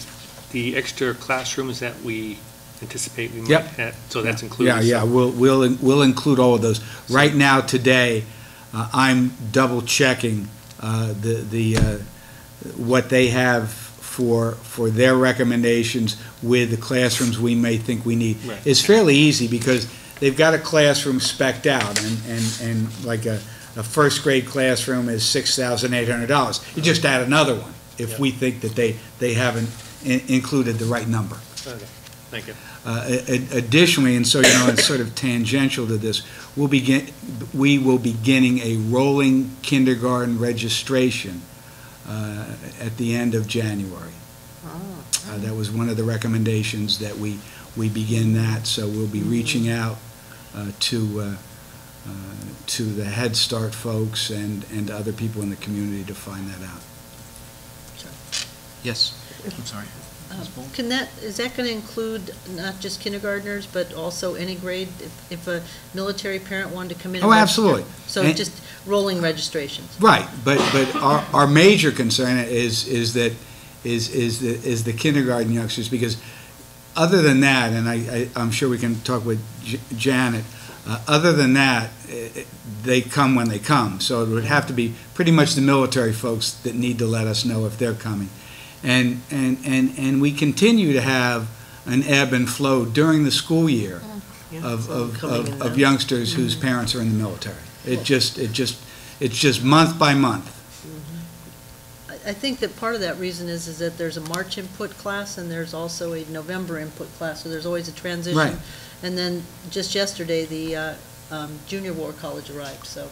[SPEAKER 12] extra classrooms that we anticipate we might
[SPEAKER 1] Yep.
[SPEAKER 12] have? So that's included?
[SPEAKER 1] Yeah, we'll include all of those. Right now, today, I'm double checking what they have for their recommendations with the classrooms we may think we need.
[SPEAKER 12] Right.
[SPEAKER 1] It's fairly easy because they've got a classroom spec'd out, and like a first grade classroom is $6,800. You just add another one if we think that they haven't included the right number.
[SPEAKER 12] Okay, thank you.
[SPEAKER 1] Additionally, and so it's sort of tangential to this, we will be beginning a rolling kindergarten registration at the end of January. That was one of the recommendations, that we begin that, so we'll be reaching out to the Head Start folks and other people in the community to find that out.
[SPEAKER 11] Yes. I'm sorry.
[SPEAKER 9] Is that going to include not just kindergartners, but also any grade, if a military parent wanted to come in?
[SPEAKER 1] Oh, absolutely.
[SPEAKER 9] So
[SPEAKER 1] And-
[SPEAKER 9] just rolling registrations?
[SPEAKER 1] Right, but our major concern is the kindergarten youngsters, because other than that, and I'm sure we can talk with Janet, other than that, they come when they come. So it would have to be pretty much the military folks that need to let us know if they're coming. And we continue to have an ebb and flow during the school year of youngsters whose parents are in the military. It's just month by month.
[SPEAKER 9] I think that part of that reason is that there's a March input class and there's also a November input class, so there's always a transition.
[SPEAKER 1] Right.
[SPEAKER 9] And then just yesterday, the Junior War College arrived, so,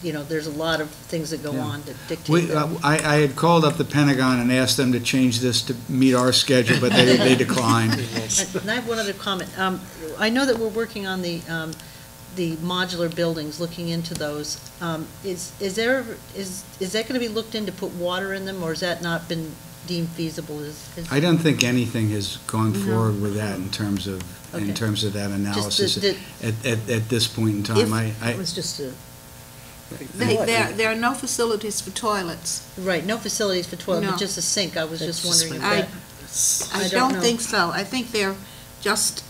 [SPEAKER 9] there's a lot of things that go on that dictate that.
[SPEAKER 1] I had called up the Pentagon and asked them to change this to meet our schedule, but they declined.
[SPEAKER 9] And I have one other comment. I know that we're working on the modular buildings, looking into those. Is that going to be looked into, put water in them, or has that not been deemed feasible?
[SPEAKER 1] I don't think anything has gone forward with that in terms of that analysis at this point in time.
[SPEAKER 9] It was just a...
[SPEAKER 5] There are no facilities for toilets.
[SPEAKER 9] Right, no facilities for toilet,
[SPEAKER 5] No.
[SPEAKER 9] but just a sink. I was just wondering if
[SPEAKER 5] I
[SPEAKER 9] that...
[SPEAKER 5] I
[SPEAKER 9] don't
[SPEAKER 5] don't
[SPEAKER 9] know.
[SPEAKER 5] think so. I think they're just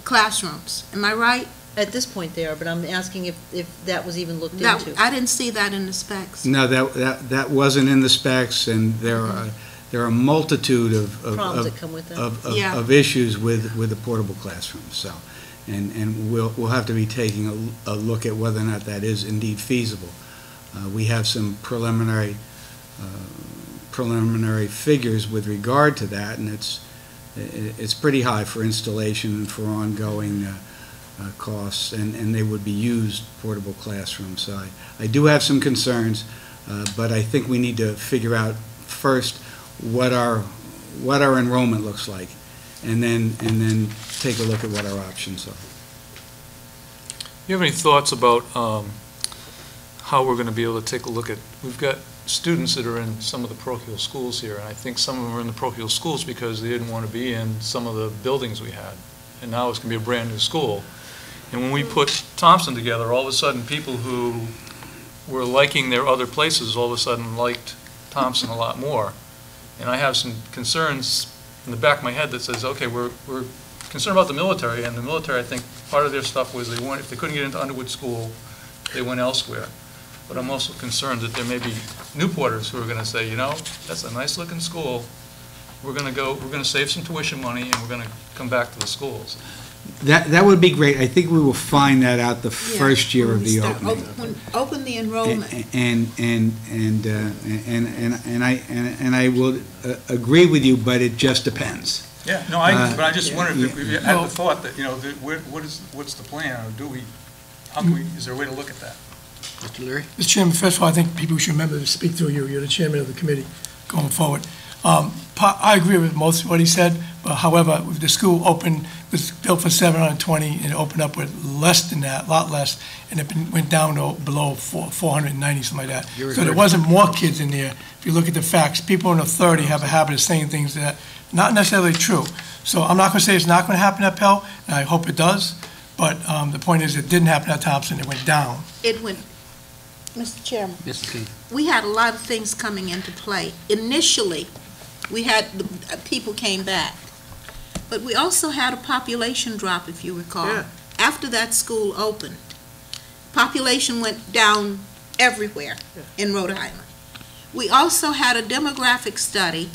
[SPEAKER 5] classrooms. Am I right?
[SPEAKER 9] At this point they are, but I'm asking if that was even looked
[SPEAKER 5] That,
[SPEAKER 9] into.
[SPEAKER 5] I didn't see that in the specs.
[SPEAKER 1] No, that wasn't in the specs, and there are a multitude of
[SPEAKER 9] Problems that come with that.
[SPEAKER 5] Yeah.
[SPEAKER 1] of issues with the portable classrooms, so, and we'll have to be taking a look at whether or not that is indeed feasible. We have some preliminary figures with regard to that, and it's pretty high for installation and for ongoing costs, and they would be used portable classrooms. So I do have some concerns, but I think we need to figure out first what our enrollment looks like, and then take a look at what our options are.
[SPEAKER 4] You have any thoughts about how we're going to be able to take a look at, we've got students that are in some of the parochial schools here, and I think some of them are in the parochial schools because they didn't want to be in some of the buildings we had, and now it's going to be a brand-new school. And when we put Thompson together, all of a sudden, people who were liking their other places all of a sudden liked Thompson a lot more. And I have some concerns in the back of my head that says, okay, we're concerned about the military, and the military, I think, part of their stuff was if they couldn't get into Underwood School, they went elsewhere. But I'm also concerned that there may be Newporters who are going to say, you know, that's a nice-looking school. We're going to save some tuition money, and we're going to come back to the schools.
[SPEAKER 1] That would be great. I think we will find that out the first year of the opening.
[SPEAKER 5] Open the enrollment.
[SPEAKER 1] And I will agree with you, but it just depends.
[SPEAKER 4] Yeah, no, but I just wondered if we had the thought that, you know, what's the plan, or is there a way to look at that?
[SPEAKER 11] Mr. Leary?
[SPEAKER 8] Mr. Chairman, first of all, I think people should remember to speak through you. You're the chairman of the committee going forward. I agree with most of what he said, but however, if the school was built for 720 and it opened up with less than that, a lot less, and it went down to below 490, something like that. So there wasn't more kids in there. If you look at the facts, people in the 30 have a habit of saying things that are not necessarily true. So I'm not going to say it's not going to happen at Pell, and I hope it does, but the point is it didn't happen at Thompson, it went down.
[SPEAKER 5] It went, Mr. Chairman,
[SPEAKER 11] Mrs. King?
[SPEAKER 5] we had a lot of things coming into play. Initially, we had, people came back. But we also had a population drop, if you recall.
[SPEAKER 11] Yeah.
[SPEAKER 5] After that school opened, population went down everywhere in Rhode Island. We also had a demographic study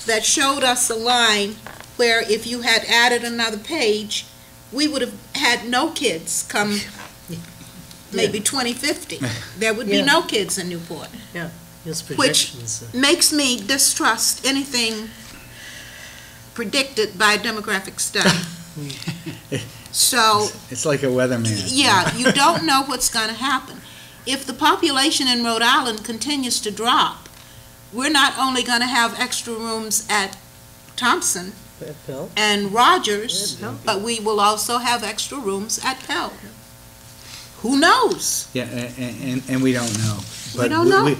[SPEAKER 5] that showed us a line where if you had added another page, we would have had no kids come maybe 2050. There would be no kids in Newport. Which makes me distrust anything predicted by a demographic study. So,
[SPEAKER 1] It's like a weatherman.
[SPEAKER 5] yeah, you don't know what's going to happen. If the population in Rhode Island continues to drop, we're not only going to have extra rooms at Thompson and Rogers, but we will also have extra rooms at Pell. Who knows?
[SPEAKER 1] Yeah, and we don't know.
[SPEAKER 5] We don't know.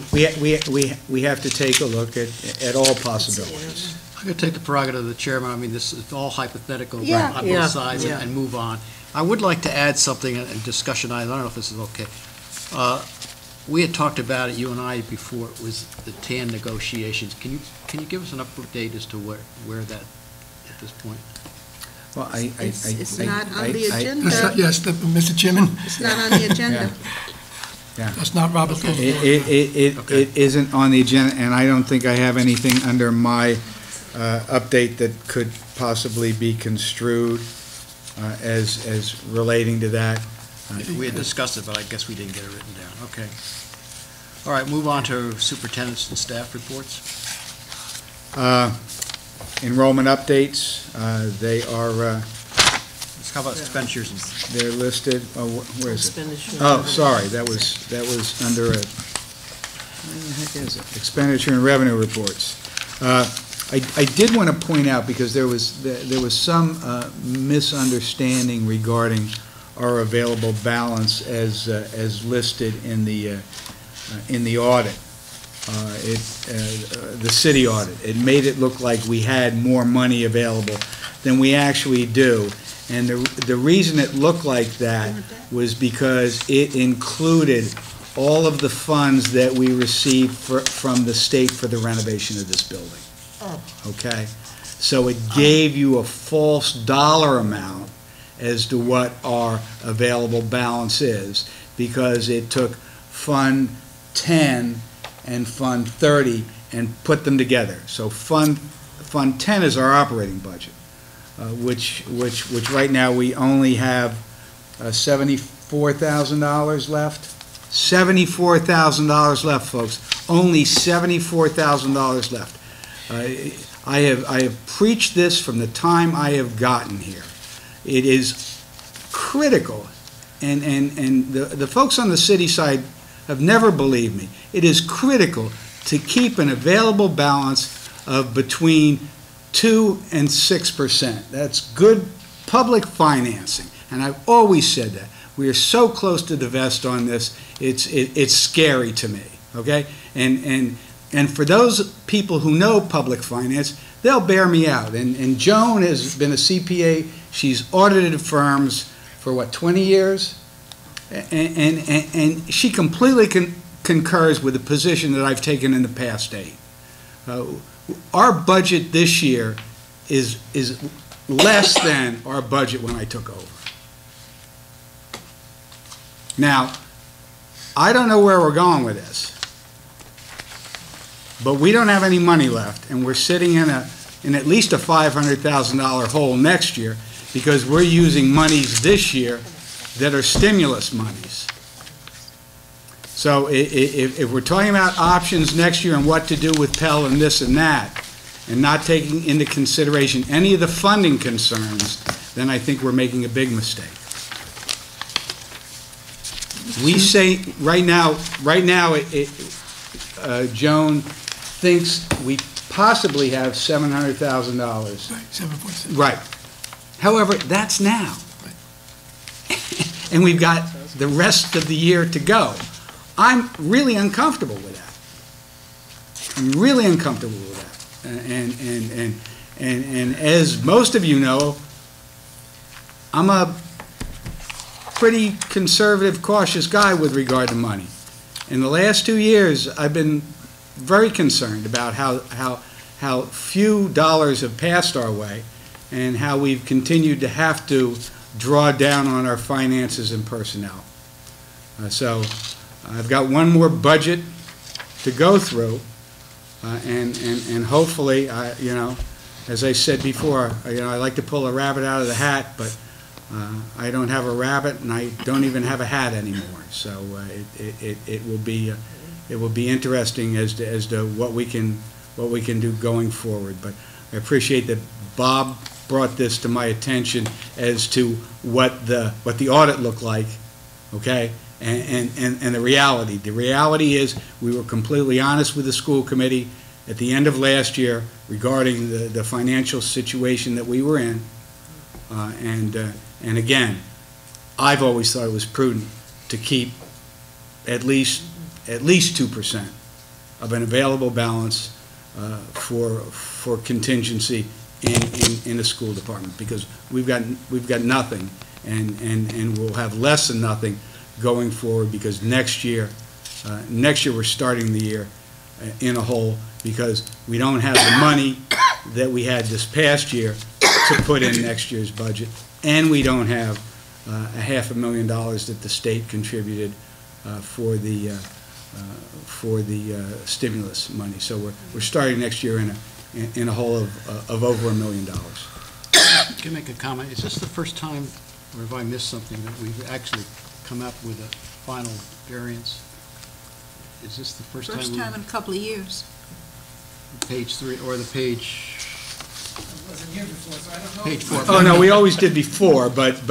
[SPEAKER 1] We have to take a look at all possibilities.
[SPEAKER 11] I'm going to take the prerogative of the chairman. I mean, this is all hypothetical
[SPEAKER 5] Yeah.
[SPEAKER 11] on
[SPEAKER 9] Yeah.
[SPEAKER 11] both sides
[SPEAKER 9] Yeah.
[SPEAKER 11] and move on. I would like to add something in discussion. I don't know if this is okay. We had talked about it, you and I, before, it was the TAN negotiations. Can you give us an update as to where that, at this point?
[SPEAKER 1] Well,
[SPEAKER 5] It's not on the
[SPEAKER 8] That's not-
[SPEAKER 5] agenda.
[SPEAKER 8] Yes, Mr. Chairman,
[SPEAKER 5] It's not on the agenda.
[SPEAKER 8] that's not Robert's rules of order.
[SPEAKER 1] It isn't on the agenda, and I don't think I have anything under my update that could possibly be construed as relating to that.
[SPEAKER 11] We had discussed it, but I guess we didn't get it written down. Okay. All right, move on to superintendents and staff reports.
[SPEAKER 1] Enrollment updates, they are,
[SPEAKER 11] How about expenditures?
[SPEAKER 1] they're listed, where is it? Oh, sorry, that was under where the heck is it? Expenditure and revenue reports. I did want to point out, because there was some misunderstanding regarding our available balance as listed in the audit, the city audit. It made it look like we had more money available than we actually do. And the reason it looked like that was because it included all of the funds that we received from the state for the renovation of this building. Okay? So it gave you a false dollar amount as to what our available balance is, because it took Fund 10 and Fund 30 and put them together. So Fund 10 is our operating budget, which right now we only have $74,000 left. $74,000 left, folks. Only $74,000 left. I have preached this from the time I have gotten here. It is critical, and the folks on the city side have never believed me. It is critical to keep an available balance of between 2 and 6%. That's good public financing, and I've always said that. We are so close to the vest on this, it's scary to me, okay? And for those people who know public finance, they'll bear me out. And Joan has been a CPA. She's audited firms for, 20 years? And she completely concurs with the position that I've taken in the past 8. Our budget this year is less than our budget when I took over. Now, I don't know where we're going with this, but we don't have any money left, and we're sitting in at least a $500,000 hole next year because we're using monies this year that are stimulus monies. So if we're talking about options next year and what to do with Pell and this and that, and not taking into consideration any of the funding concerns, then I think we're making a big mistake. We say, right now, Joan thinks we possibly have $700,000.
[SPEAKER 8] Right, 7.7.
[SPEAKER 1] Right. However, that's now. And we've got the rest of the year to go. I'm really uncomfortable with that. I'm really uncomfortable with that. And as most of you know, I'm a pretty conservative, cautious guy with regard to money. In the last 2 years, I've been very concerned about how few dollars have passed our way and how we've continued to have to draw down on our finances and personnel. So I've got one more budget to go through, and hopefully, as I said before, I like to pull a rabbit out of the hat, but I don't have a rabbit, and I don't even have a hat anymore. So it will be interesting as to what we can do going forward. But I appreciate that Bob brought this to my attention as to what the audit looked like, okay, and the reality. The reality is we were completely honest with the school committee at the end of last year regarding the financial situation that we were in, and again, I've always thought it was prudent to keep at least 2% of an available balance for contingency in the school department, because we've got nothing, and we'll have less than nothing going forward, because next year we're starting the year in a hole because we don't have the money that we had this past year to put in next year's budget, and we don't have $500,000 that the state contributed for the stimulus money. So we're starting next year in a hole of over $1 million.
[SPEAKER 11] Can I make a comment? Is this the first time, or have I missed something, that we've actually come up with a final variance? Is this the first time?
[SPEAKER 5] First time in a couple of years.
[SPEAKER 11] Page 3, or the page?
[SPEAKER 8] Wasn't here before, so I don't know.
[SPEAKER 11] Page 4.
[SPEAKER 1] Oh, no, we always did before, but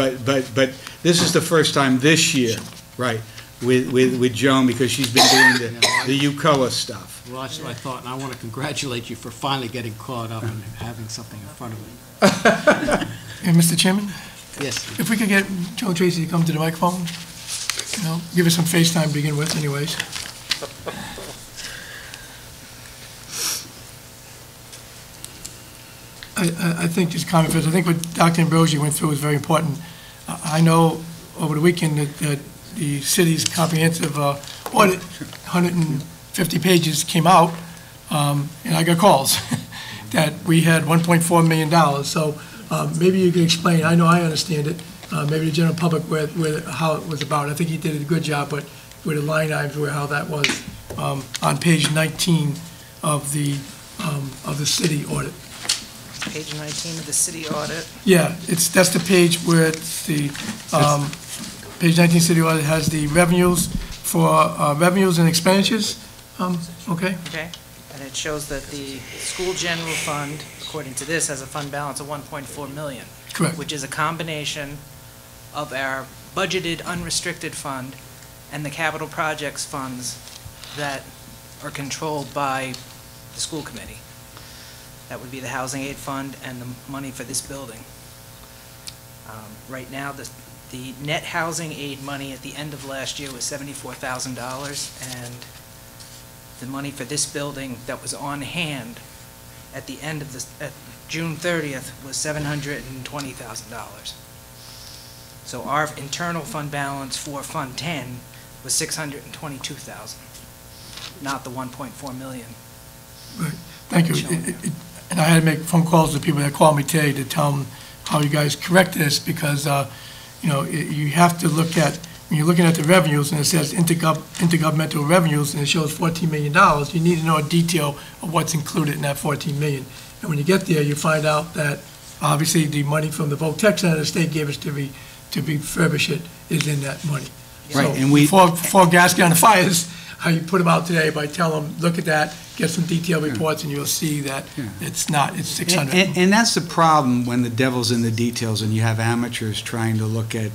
[SPEAKER 1] this is the first time this year, right, with Joan, because she's been doing the UCOA stuff.
[SPEAKER 11] Well, that's what I thought, and I want to congratulate you for finally getting caught up and having something in front of you.
[SPEAKER 8] And Mr. Chairman,
[SPEAKER 11] Yes.
[SPEAKER 8] if we could get Joan Tracy to come to the microphone, give us some FaceTime to begin with anyways. I think this comment, I think what Dr. Ambrosi went through is very important. I know over the weekend that the city's comprehensive audit, 150 pages came out, and I got calls that we had $1.4 million. So maybe you can explain, I know I understand it, maybe the general public how it was about. I think he did a good job, but where the line items were, how that was on page 19 of the city audit.
[SPEAKER 3] Page 19 of the city audit.
[SPEAKER 8] Yeah, that's the page where it's the, page 19 city audit has the revenues for revenues and expenditures. Okay?
[SPEAKER 3] Okay. And it shows that the school general fund, according to this, has a fund balance of 1.4 million.
[SPEAKER 8] Correct.
[SPEAKER 3] Which is a combination of our budgeted unrestricted fund and the capital projects funds that are controlled by the school committee. That would be the housing aid fund and the money for this building. Right now, the net housing aid money at the end of last year was $74,000, and the money for this building that was on hand at the end of at June 30th was $720,000. So our internal fund balance for Fund 10 was $622,000, not the 1.4 million.
[SPEAKER 8] Right. Thank you. And I had to make phone calls to people that called me today to tell them how you guys correct this, because, you have to look at, when you're looking at the revenues, and it says intergovernmental revenues, and it shows $14 million, you need to know a detail of what's included in that $14 million. And when you get there, you find out that, obviously, the money from the Voc Tech Center the state gave us to refurbish it is in that money.
[SPEAKER 1] Right,
[SPEAKER 8] So
[SPEAKER 1] and we-
[SPEAKER 8] before gas get on the fires, how you put them out today by telling them, look at that, get some detailed reports, and you'll see that
[SPEAKER 1] Yeah.
[SPEAKER 8] it's 600.
[SPEAKER 1] And that's the problem when the devil's in the details and you have amateurs trying to look at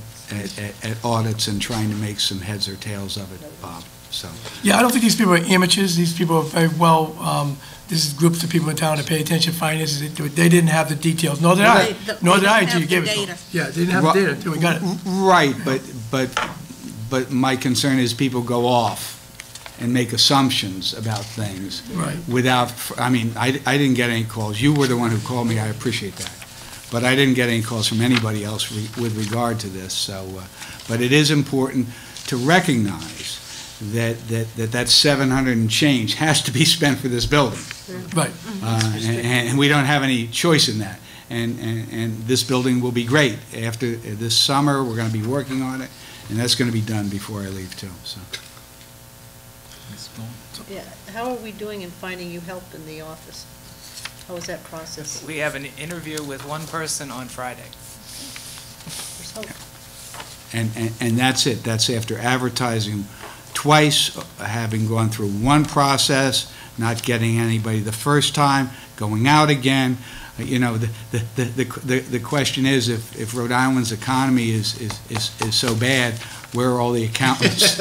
[SPEAKER 1] audits and trying to make some heads or tails of it, Bob, so.
[SPEAKER 8] Yeah, I don't think these people are amateurs. These people are very well, this is groups of people in town that pay attention to finances. They didn't have the details, nor did I. Nor did I until you gave it to them. Yeah, they didn't have the data until we got it.
[SPEAKER 1] Right, but my concern is people go off and make assumptions about things.
[SPEAKER 8] Right.
[SPEAKER 1] Without, I mean, I didn't get any calls. You were the one who called me, I appreciate that. But I didn't get any calls from anybody else with regard to this, so, but it is important to recognize that 700 and change has to be spent for this building.
[SPEAKER 8] Right.
[SPEAKER 1] And we don't have any choice in that. And this building will be great. After this summer, we're going to be working on it, and that's going to be done before I leave, too, so.
[SPEAKER 9] Yeah, how are we doing in finding you help in the office? How was that process?
[SPEAKER 3] We have an interview with one person on Friday.
[SPEAKER 9] There's hope.
[SPEAKER 1] And that's it. That's after advertising twice, having gone through one process, not getting anybody the first time, going out again. You know, the question is, if Rhode Island's economy is so bad, where are all the accountants?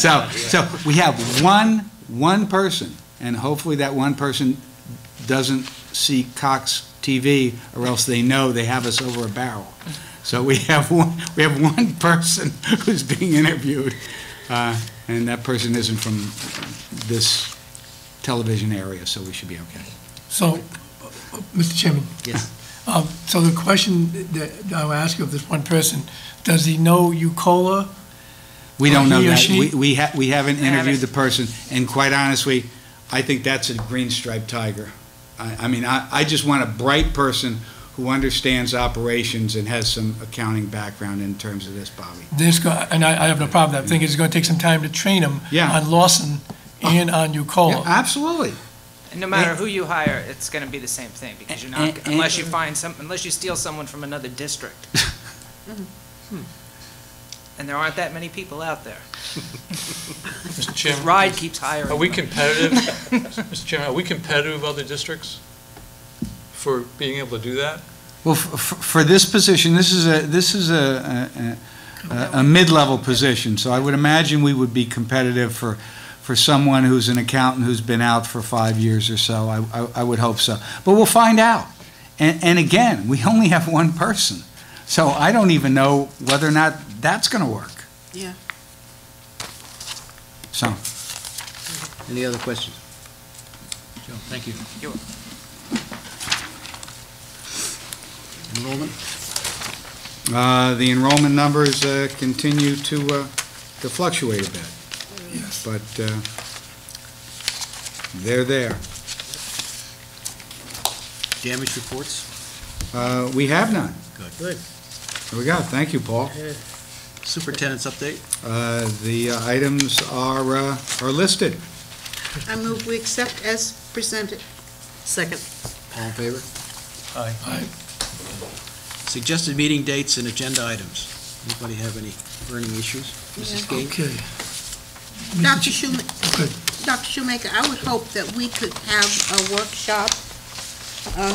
[SPEAKER 1] So we have one person, and hopefully that one person doesn't see Cox TV, or else they know they have us over a barrel. So we have one person who's being interviewed, and that person isn't from this television area, so we should be okay.
[SPEAKER 8] So, Mr. Chairman.
[SPEAKER 11] Yes.
[SPEAKER 8] So the question that I will ask you of this one person, does he know UCOLA?
[SPEAKER 1] We don't know
[SPEAKER 8] He or
[SPEAKER 1] that.
[SPEAKER 8] she?
[SPEAKER 1] We haven't interviewed the person, and quite honestly, I think that's a green striped tiger. I mean, I just want a bright person who understands operations and has some accounting background in terms of this, Bobby.
[SPEAKER 8] And I have no problem with that. I think it's going to take some time to train him
[SPEAKER 1] Yeah.
[SPEAKER 8] on Lawson and on UCOLA.
[SPEAKER 1] Yeah, absolutely.
[SPEAKER 3] And no matter who you hire, it's going to be the same thing, because you're not, unless you steal someone from another district. And there aren't that many people out there.
[SPEAKER 4] Mr. Chairman,
[SPEAKER 3] RIDE keeps hiring.
[SPEAKER 4] are we competitive, Mr. Chairman, are we competitive with other districts for being able to do that?
[SPEAKER 1] Well, for this position, this is a mid-level position, so I would imagine we would be competitive for someone who's an accountant who's been out for 5 years or so. I would hope so. But we'll find out. And again, we only have one person, so I don't even know whether or not that's going to work.
[SPEAKER 5] Yeah.
[SPEAKER 1] So,
[SPEAKER 11] Any other questions? Joe, thank you. Enrollment?
[SPEAKER 1] the enrollment numbers continue to fluctuate a bit.
[SPEAKER 8] Yes.
[SPEAKER 1] But they're there.
[SPEAKER 11] damage reports?
[SPEAKER 1] We have none.
[SPEAKER 11] Good.
[SPEAKER 1] Here we go. Thank you, Paul.
[SPEAKER 11] Superintendent's update?
[SPEAKER 1] The items are listed.
[SPEAKER 5] I move we accept as presented.
[SPEAKER 9] Second.
[SPEAKER 11] All in favor?
[SPEAKER 8] Aye.
[SPEAKER 11] Suggested meeting dates and agenda items. Anybody have any burning issues? Mrs. Gaines?
[SPEAKER 8] Okay.
[SPEAKER 5] Dr. Shoemaker,
[SPEAKER 8] Good.
[SPEAKER 5] Dr. Shoemaker, I would hope that we could have a workshop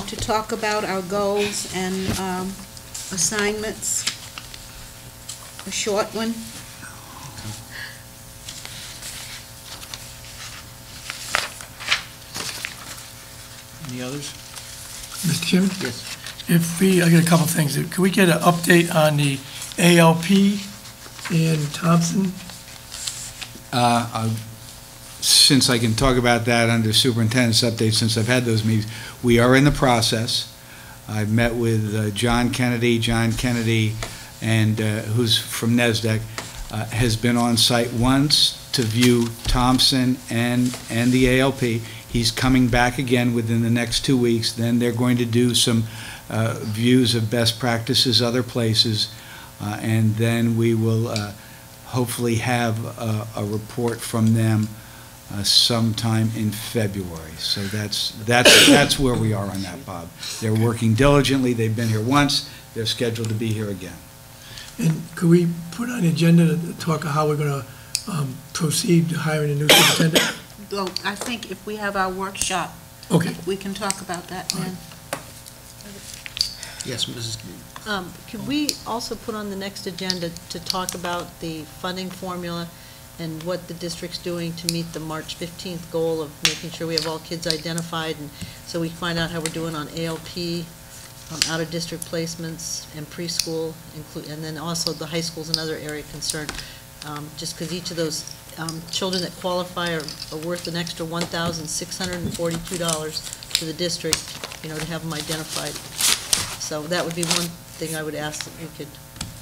[SPEAKER 5] to talk about our goals and assignments, a short one.
[SPEAKER 11] Any others?
[SPEAKER 8] Mr. Chairman?
[SPEAKER 11] Yes.
[SPEAKER 8] I got a couple of things. Could we get an update on the ALP in Thompson?
[SPEAKER 1] Since I can talk about that under superintendent's update, since I've had those meetings, we are in the process. I've met with John Kennedy. John Kennedy, and who's from NESDEC, has been on site once to view Thompson and the ALP. He's coming back again within the next 2 weeks. Then they're going to do some views of best practices other places, and then we will hopefully have a report from them sometime in February. So that's where we are on that, Bob. They're working diligently. They've been here once. They're scheduled to be here again.
[SPEAKER 8] And could we put on the agenda to talk how we're going to proceed to hiring a new superintendent?
[SPEAKER 5] Though I think if we have our workshop,
[SPEAKER 8] Okay.
[SPEAKER 5] we can talk about that then.
[SPEAKER 11] Yes, Mrs. Gaines.
[SPEAKER 9] Could we also put on the next agenda to talk about the funding formula and what the district's doing to meet the March 15th goal of making sure we have all kids identified, and so we find out how we're doing on ALP, out-of-district placements, and preschool, and then also the high school's another area of concern, just because each of those children that qualify are worth an extra $1,642 to the district, to have them identified. So that would be one thing I would ask that we could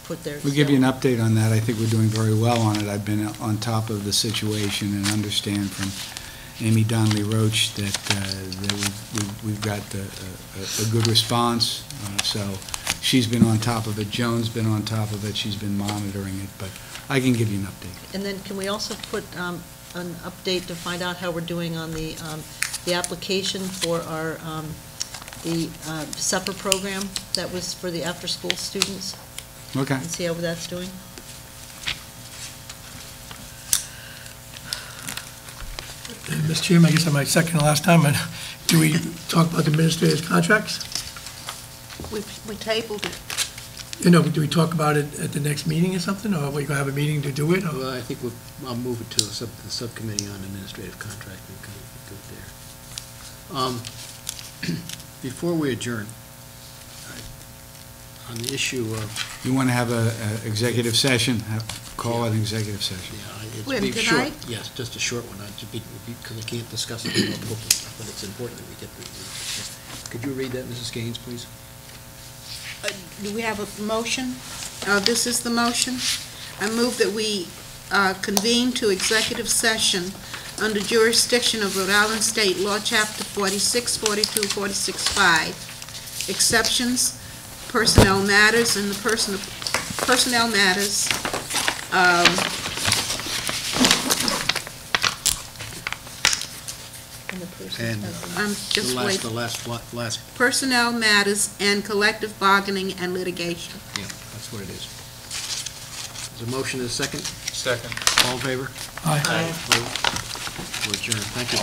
[SPEAKER 9] put there.
[SPEAKER 1] We'll give you an update on that. I think we're doing very well on it. I've been on top of the situation and understand from Amy Donnelly Roach that we've got a good response. So she's been on top of it. Joan's been on top of it. She's been monitoring it, but I can give you an update.
[SPEAKER 9] And then can we also put an update to find out how we're doing on the application for our the supper program that was for the after-school students?
[SPEAKER 1] Okay.
[SPEAKER 9] And see how that's doing?
[SPEAKER 8] Mr. Chairman, I guess I might second the last time, but do we talk about the administrator's contracts?
[SPEAKER 5] We tabled it.
[SPEAKER 8] Do we talk about it at the next meeting or something, or are we going to have a meeting to do it? or-
[SPEAKER 11] Well, I think I'll move it to the subcommittee on administrative contracting. Go there. Before we adjourn, on the issue of...
[SPEAKER 1] You want to have an executive session? Call it an executive session.
[SPEAKER 11] Yeah,
[SPEAKER 5] When,
[SPEAKER 11] be short.
[SPEAKER 5] tonight?
[SPEAKER 11] Yes, just a short one, because I can't discuss it in open, but it's important that we get the... Could you read that, Mrs. Gaines, please?
[SPEAKER 5] Do we have a motion? This is the motion. I move that we convene to executive session under jurisdiction of Rhode Island State Law, Chapter 46, 42, 46-5. Exceptions, personnel matters, and the personnel matters.
[SPEAKER 11] And
[SPEAKER 5] I'm just waiting.
[SPEAKER 11] the last,
[SPEAKER 5] Personnel matters and collective bargaining and litigation.
[SPEAKER 11] yeah, that's what it is. There's a motion and a second.
[SPEAKER 4] Second.
[SPEAKER 11] All in favor?
[SPEAKER 8] Aye.
[SPEAKER 11] Opposed? We're adjourned. Thank you.